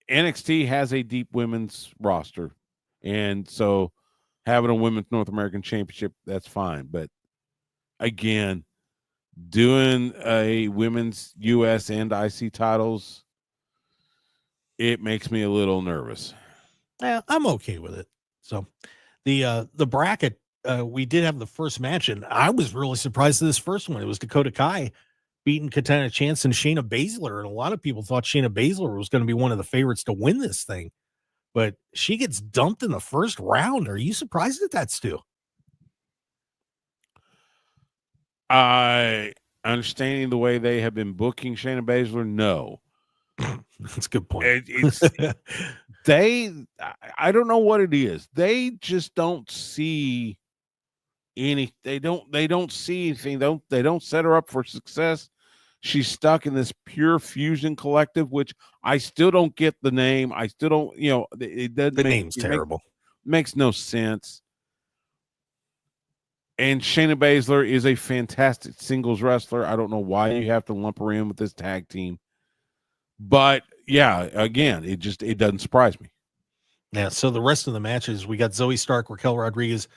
NXT has a deep women's roster, and so having a women's North American Championship, that's fine. But again, doing a women's US and IC titles, it makes me a little nervous. Yeah, I'm okay with it. So the bracket, we did have the first match, and I was really surprised at this first one. It was Dakota Kai beating Katana Chance and Shayna Baszler, and a lot of people thought Shayna Baszler was going to be one of the favorites to win this thing, but she gets dumped in the first round. Are you surprised at that, Stu? Understanding the way they have been booking Shayna Baszler, no. That's a good point. I don't know what it is. They just don't see any. They don't see anything. They don't set her up for success. She's stuck in this pure fusion collective, which I still don't get the name. I still don't. It doesn't. The name's terrible. Makes no sense. And Shayna Baszler is a fantastic singles wrestler. I don't know why you have to lump her in with this tag team. But yeah, again, it doesn't surprise me. Yeah, so the rest of the matches, we got Zoe Stark, Raquel Rodriguez,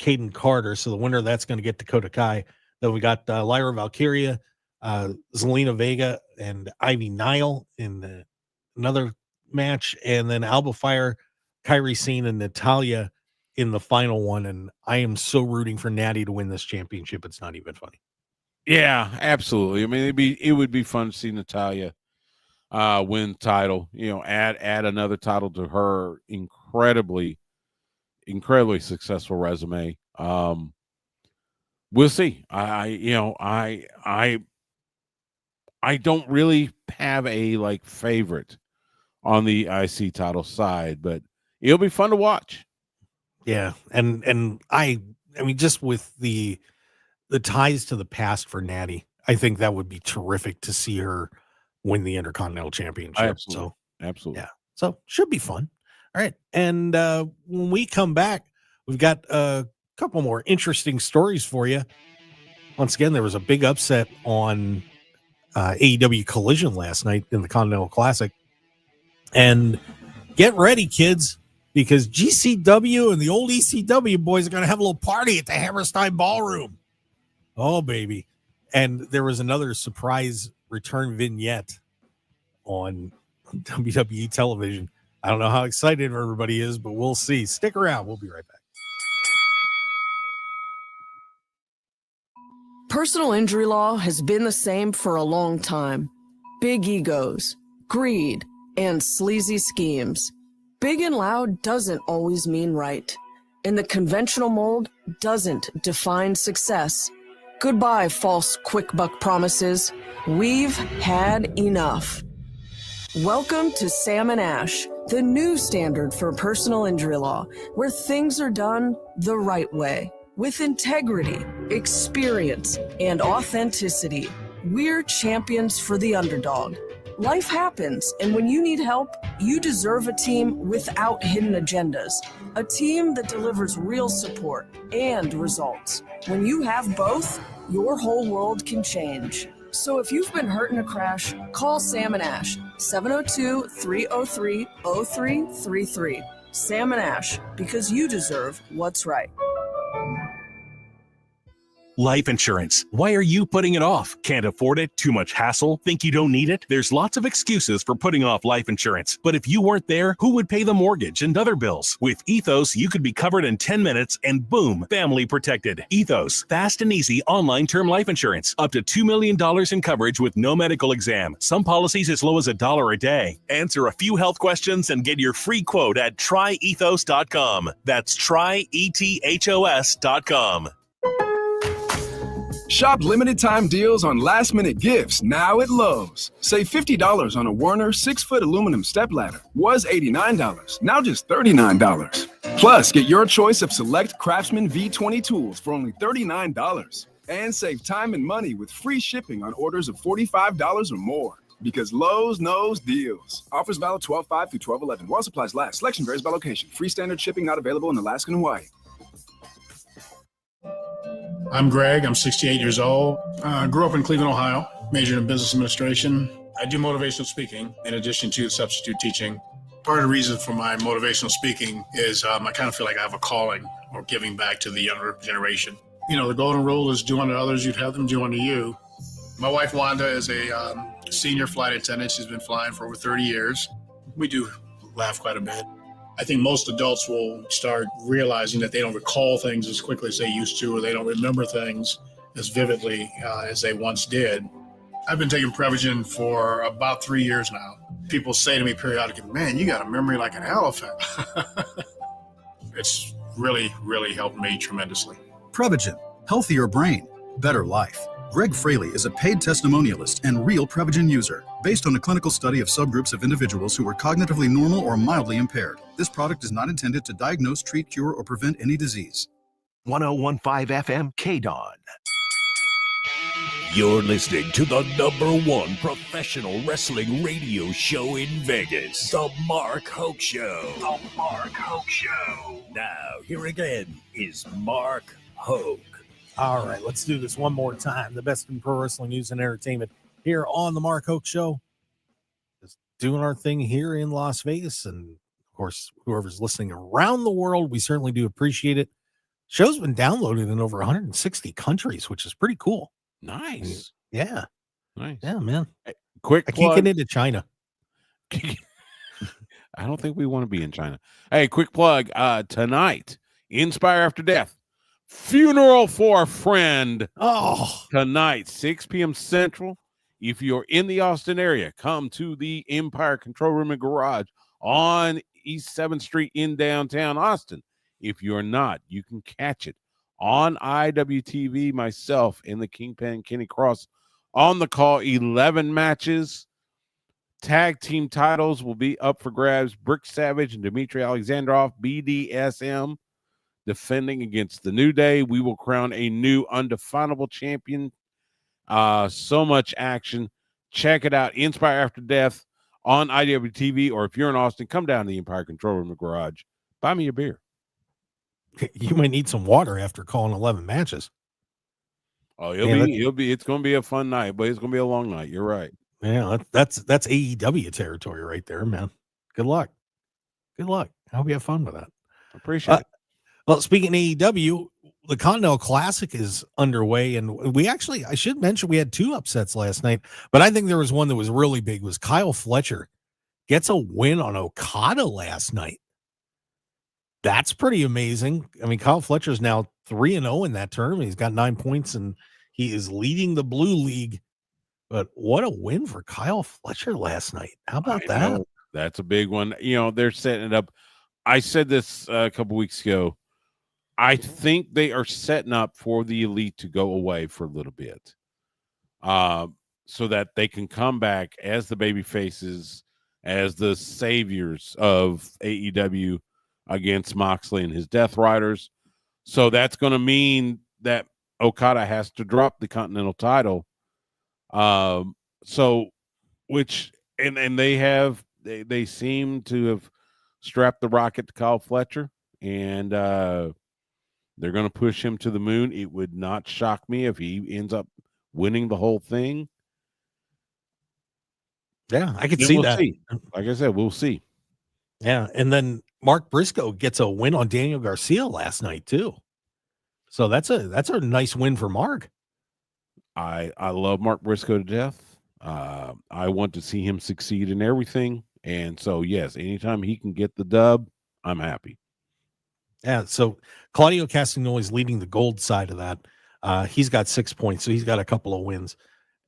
Caden Carter. So the winner of that's going to get Dakota Kai. Then we got Lyra Valkyria, Zelina Vega, and Ivy Nile in another match, and then Alba Fire, Kairi Sane, and Natalia in the final one. And I am so rooting for Natty to win this championship. It's not even funny. Yeah, absolutely. I mean, it would be fun to see Natalia win title. You know, add another title to her incredibly successful resume. We'll see. I don't really have a favorite on the IC title side, but it'll be fun to watch. Yeah, and I mean, just with the ties to the past for Natty, I think that would be terrific to see her win the Intercontinental Championship. Absolutely. So Absolutely. yeah, so should be fun. All right, and when we come back, we've got a couple more interesting stories for you. Once again, there was a big upset on AEW Collision last night in the Continental Classic, and get ready, kids, because GCW and the old ECW boys are going to have a little party at the Hammerstein Ballroom. Oh, baby. And there was another surprise return vignette on WWE television. I don't know how excited everybody is, but we'll see. Stick around. We'll be right back. Personal injury law has been the same for a long time. Big egos, greed, and sleazy schemes. Big and loud doesn't always mean right. And the conventional mold doesn't define success. Goodbye, false quick buck promises. We've had enough. Welcome to Sam and Ash, the new standard for personal injury law, where things are done the right way, with integrity, experience, and authenticity. We're champions for the underdog. Life happens, and when you need help, you deserve a team without hidden agendas. A team that delivers real support and results. When you have both, your whole world can change. So if you've been hurt in a crash, call Sam and Ash, 702-303-0333. Sam and Ash, because you deserve what's right. Life insurance. Why are you putting it off? Can't afford it? Too much hassle? Think you don't need it? There's lots of excuses for putting off life insurance. But if you weren't there, who would pay the mortgage and other bills? With Ethos, you could be covered in 10 minutes and boom, family protected. Ethos, fast and easy online term life insurance. Up to $2 million in coverage with no medical exam. Some policies as low as $1 a day. Answer a few health questions and get your free quote at tryethos.com. That's tryethos.com. Shop limited time deals on last minute gifts now at Lowe's. Save $50 on a Werner 6-foot aluminum stepladder. Was $89, now just $39. Plus, get your choice of select Craftsman V20 tools for only $39. And save time and money with free shipping on orders of $45 or more. Because Lowe's knows deals. Offers valid 12/5 through 12/11. While supplies last. Selection varies by location. Free standard shipping not available in Alaska and Hawaii. I'm Greg. I'm 68 years old. Grew up in Cleveland, Ohio. Majored in business administration. I do motivational speaking in addition to substitute teaching. Part of the reason for my motivational speaking is I kind of feel like I have a calling or giving back to the younger generation. You know, the golden rule is do unto others, you'd have them do unto you. My wife, Wanda, is a senior flight attendant. She's been flying for over 30 years. We do laugh quite a bit. I think most adults will start realizing that they don't recall things as quickly as they used to, or they don't remember things as vividly as they once did. I've been taking Prevagen for about 3 years now. People say to me periodically, man, you got a memory like an elephant. It's really, really helped me tremendously. Prevagen, healthier brain, better life. Greg Fraley is a paid testimonialist and real Prevagen user, based on a clinical study of subgroups of individuals who were cognitively normal or mildly impaired. This product is not intended to diagnose, treat, cure, or prevent any disease. 101.5 FM KDAWN. You're listening to the #1 professional wrestling radio show in Vegas, The Mark Hoke Show. The Mark Hoke Show. Now, here again is Mark Hoke. All right, let's do this one more time. The best in pro wrestling news and entertainment here on the Mark Hoke Show. Just doing our thing here in Las Vegas. And, of course, whoever's listening around the world, we certainly do appreciate it. Show's been downloaded in over 160 countries, which is pretty cool. Nice. Yeah. Nice. Yeah, man. Quick I can't plug. get into China. I don't think we want to be in China. Hey, quick plug. Tonight, Inspire After Death. Funeral for a Friend. Oh. Tonight, 6 p.m. Central. If you're in the Austin area, come to the Empire Control Room and Garage on East 7th Street in downtown Austin. If you're not, you can catch it on IWTV, myself and the Kingpin Kenny Cross on the call. 11 matches. Tag team titles will be up for grabs. Brick Savage and Dmitry Alexandrov, BDSM, defending against the New Day. We will crown a new undefinable champion. So much action. Check it out. Inspire After Death on IWTV, or if you're in Austin, come down to the Empire Control Room and Garage. Buy me a beer. You might need some water after calling 11 matches. Oh, it's going to be a fun night, but it's going to be a long night. You're right. Yeah, that's AEW territory right there, man. Good luck. Good luck. I hope you have fun with that. Appreciate it. Well, speaking of AEW, the Continental Classic is underway, and I should mention we had 2 upsets last night, but I think there was one that was really big. Was Kyle Fletcher gets a win on Okada last night. That's pretty amazing. I mean, Kyle Fletcher is now 3-0 in that tournament. He's got 9 points, and he is leading the Blue League. But what a win for Kyle Fletcher last night. How about that? That's a big one. They're setting it up. I said this a couple weeks ago. I think they are setting up for the Elite to go away for a little bit, so that they can come back as the baby faces, as the saviors of AEW against Moxley and his Death Riders. So that's going to mean that Okada has to drop the Continental title. They seem to have strapped the rocket to Kyle Fletcher, and they're going to push him to the moon. It would not shock me if he ends up winning the whole thing. Yeah, I could see that. Like I said, we'll see. Yeah, and then Mark Briscoe gets a win on Daniel Garcia last night too. So that's a nice win for Mark. I love Mark Briscoe to death. I want to see him succeed in everything. And so, yes, anytime he can get the dub, I'm happy. Yeah, so Claudio Castagnoli is leading the gold side of that. He's got 6 points, so he's got a couple of wins.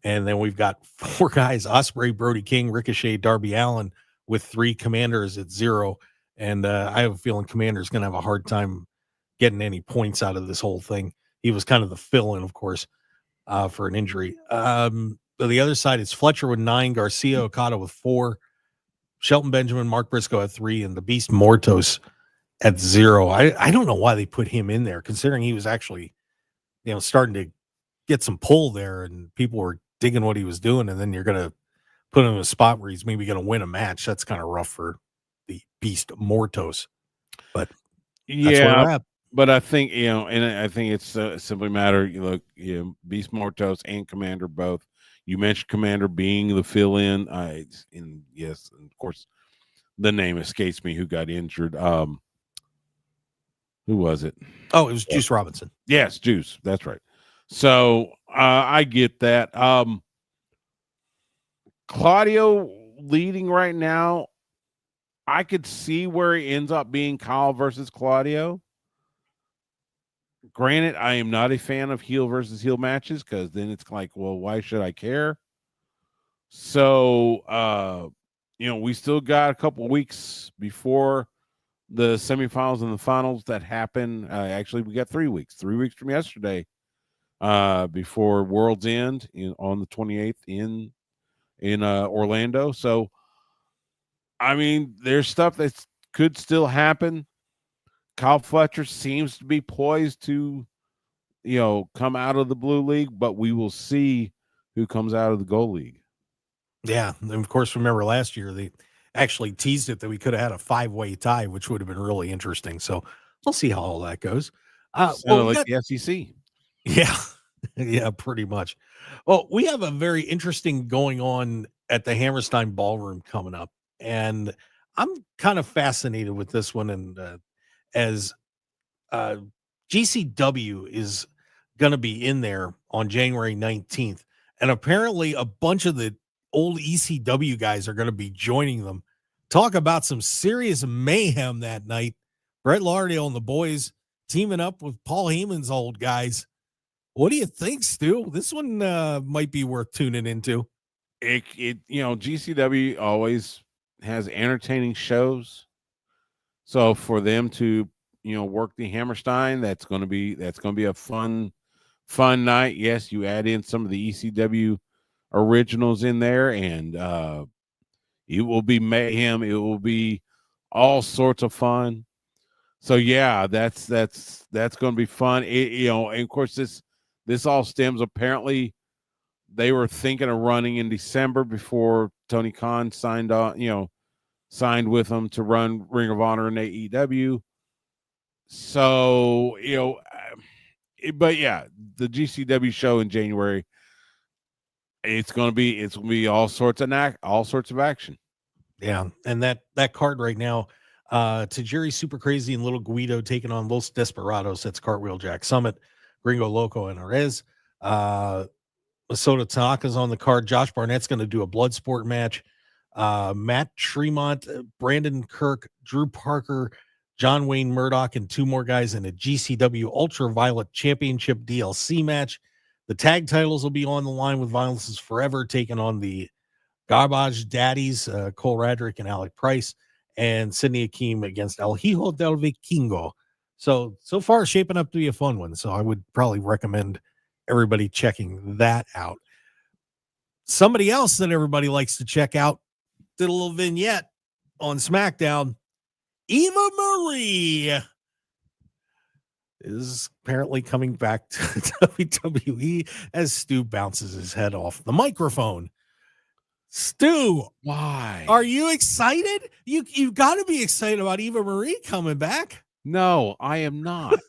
And then we've got 4 guys, Ospreay, Brody King, Ricochet, Darby Allin, with 3 Commanders at 0. And I have a feeling Commander's going to have a hard time getting any points out of this whole thing. He was kind of the fill-in, of course, for an injury. But the other side is Fletcher with 9, Garcia, Okada with 4, Shelton Benjamin, Mark Briscoe at 3, and the Beast Mortos at 0. I don't know why they put him in there, considering he was actually, starting to get some pull there, and people were digging what he was doing, and then you're going to put him in a spot where he's maybe going to win a match. That's kind of rough for the Beast Mortos. But yeah, but I think, and I think it's simply a matter, Beast Mortos and Commander both. You mentioned Commander being the fill-in. And yes, and of course, the name escapes me who got injured. Who was it? Oh, it was Juice Robinson. Yes, Juice. That's right. So I get that. Claudio leading right now. I could see where he ends up being Kyle versus Claudio. Granted, I am not a fan of heel versus heel matches, because then it's like, well, why should I care? So, we still got a couple weeks before the semifinals and the finals that happen. Actually, we got 3 weeks. 3 weeks from yesterday, before World's End on the 28th in Orlando. So, I mean, there's stuff that could still happen. Kyle Fletcher seems to be poised to, come out of the Blue League, but we will see who comes out of the Gold League. Yeah, and of course, remember last year they actually teased it that we could have had a 5-way tie, which would have been really interesting. So we'll see how all that goes. Like the SEC. Yeah, yeah, pretty much. Well, we have a very interesting going on at the Hammerstein Ballroom coming up, and I'm kind of fascinated with this one. And as GCW is going to be in there on January 19th, and apparently a bunch of the old ECW guys are going to be joining them talk about some serious mayhem that night. Brett Lauderdale and the boys teaming up with Paul Heyman's old guys. What do you think, Stu? This one might be worth tuning into. GCW always has entertaining shows. So for them to, work the Hammerstein, that's going to be a fun night. Yes, you add in some of the ECW originals in there, and it will be mayhem. It will be all sorts of fun. So yeah, that's going to be fun. And of course this all stems, apparently they were thinking of running in December before Tony Khan signed with them to run Ring of Honor and AEW. So, but yeah, the GCW show in January, it's going to be all sorts of action. Yeah. And that card right now, Tajiri Super Crazy and Little Guido taking on Los Desperados. That's Cartwheel Jack Summit, Gringo Loco and Arez. Masoto Tanaka's on the card. Josh Barnett's going to do a blood sport match. Matt Tremont, Brandon Kirk, Drew Parker, John Wayne Murdoch, and two more guys in a GCW Ultraviolet Championship DLC match. The tag titles will be on the line with Violence is Forever taking on the Garbage Daddies, Cole Radrick and Alec Price, and Sidney Akeem against El Hijo del Vikingo. So far shaping up to be a fun one. So I would probably recommend everybody checking that out. Somebody else that everybody likes to check out did a little vignette on SmackDown. Eva Marie is apparently coming back to WWE as Stu bounces his head off the microphone. Stu, why are you excited? You got to be excited about Eva Marie coming back. No, I am not.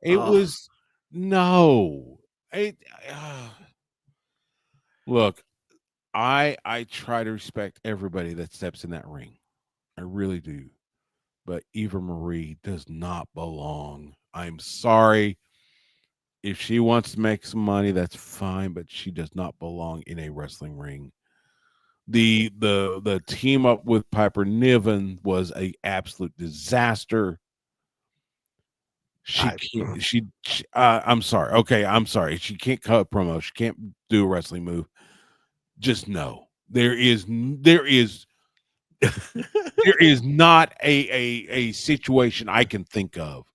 It was no. Look, I try to respect everybody that steps in that ring. I really do. But Eva Marie does not belong. I'm sorry. If she wants to make some money, that's fine, but she does not belong in a wrestling ring. The team up with Piper Niven was an absolute disaster. I'm sorry. Okay, I'm sorry. She can't cut a promo. She can't do a wrestling move. Just no. There is not a situation I can think of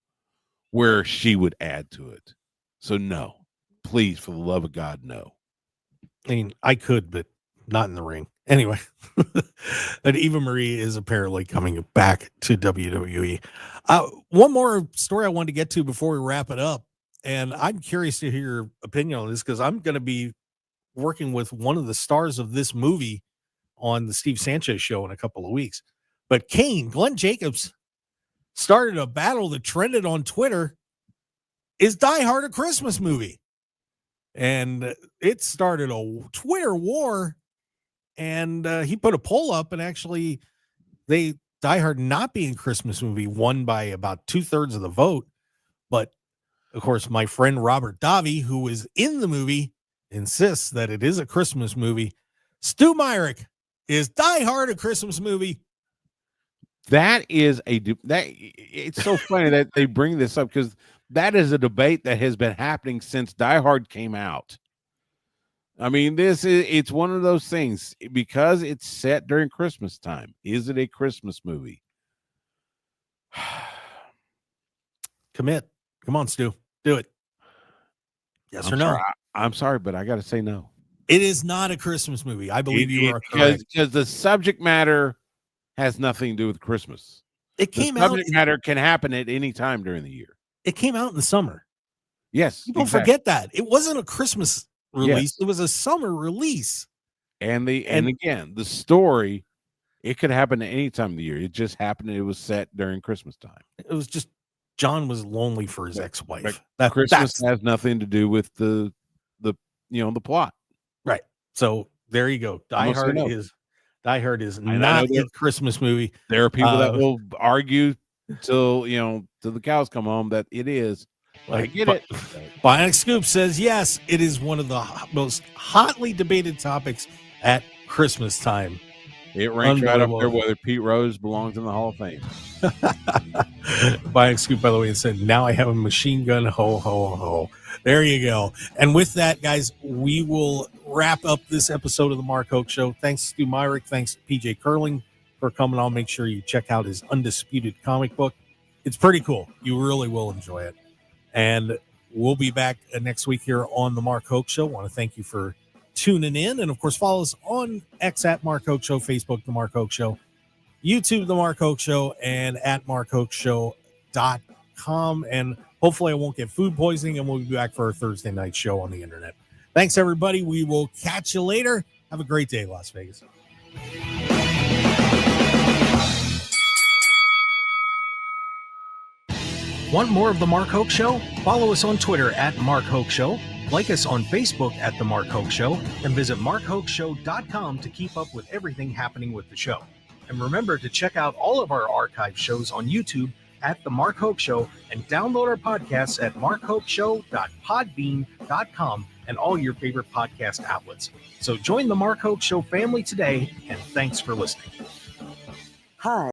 where she would add to it. So no, please, for the love of God, no. I mean, I could, but not in the ring. Anyway, but Eva Marie is apparently coming back to WWE. One more story I wanted to get to before we wrap it up, and I'm curious to hear your opinion on this because I'm going to be working with one of the stars of this movie on the Steve Sanchez show in a couple of weeks. But Glenn Jacobs, started a battle that trended on Twitter. Is Die Hard a Christmas movie? And it started a Twitter war. And he put a poll up, and actually Die Hard not being a Christmas movie won by about 2/3 of the vote. But of course, my friend Robert Davi, who is in the movie, insists that it is a Christmas movie. Stu Myrick, is Die Hard a Christmas movie? It's so funny that they bring this up because that is a debate that has been happening since Die Hard came out. I mean, it's one of those things because it's set during Christmas time. Is it a Christmas movie? Commit. Come on, Stu. Do it. Yes or no? I'm sorry, but I got to say no. It is not a Christmas movie. I believe you are correct. Because the subject matter has nothing to do with Christmas. It came out. Subject matter can happen at any time during the year. It came out in the summer. Yes. People forget that. It wasn't a Christmas release. Yes. It was a summer release. And again, the story, it could happen at any time of the year. It just happened. It was set during Christmas time. It was just John was lonely for his ex-wife. Christmas has nothing to do with the plot. Right. So there you go. Die Hard is not a Christmas movie. There are people that will argue till the cows come home that it is. I get it. Bionic Scoop says yes, it is one of the most hotly debated topics at Christmas time. It ranks right up there Unbelievable. whether Pete Rose belongs in the Hall of Fame. Buying Scoop, by the way, and said, now I have a machine gun. Ho, ho, ho. There you go. And with that, guys, we will wrap up this episode of the Mark Hoke Show. Thanks to Myrick. Thanks to PJ Curling for coming on. Make sure you check out his Undisputed comic book. It's pretty cool. You really will enjoy it. And we'll be back next week here on the Mark Hoke Show. Want to thank you for tuning in. And, of course, follow us on X at Mark Hoke Show, Facebook, The Mark Hoke Show, YouTube, The Mark Hoke Show, and at markhokeshow.com. And hopefully I won't get food poisoning, and we'll be back for our Thursday night show on the internet. Thanks, everybody. We will catch you later. Have a great day, Las Vegas. Want more of The Mark Hoke Show? Follow us on Twitter at Mark Hoke Show, like us on Facebook at The Mark Hoke Show, and visit markhokeshow.com to keep up with everything happening with the show. And remember to check out all of our archive shows on YouTube at The Mark Hoke Show and download our podcasts at markhokeshow.podbean.com and all your favorite podcast outlets. So join The Mark Hoke Show family today, and thanks for listening. Hi.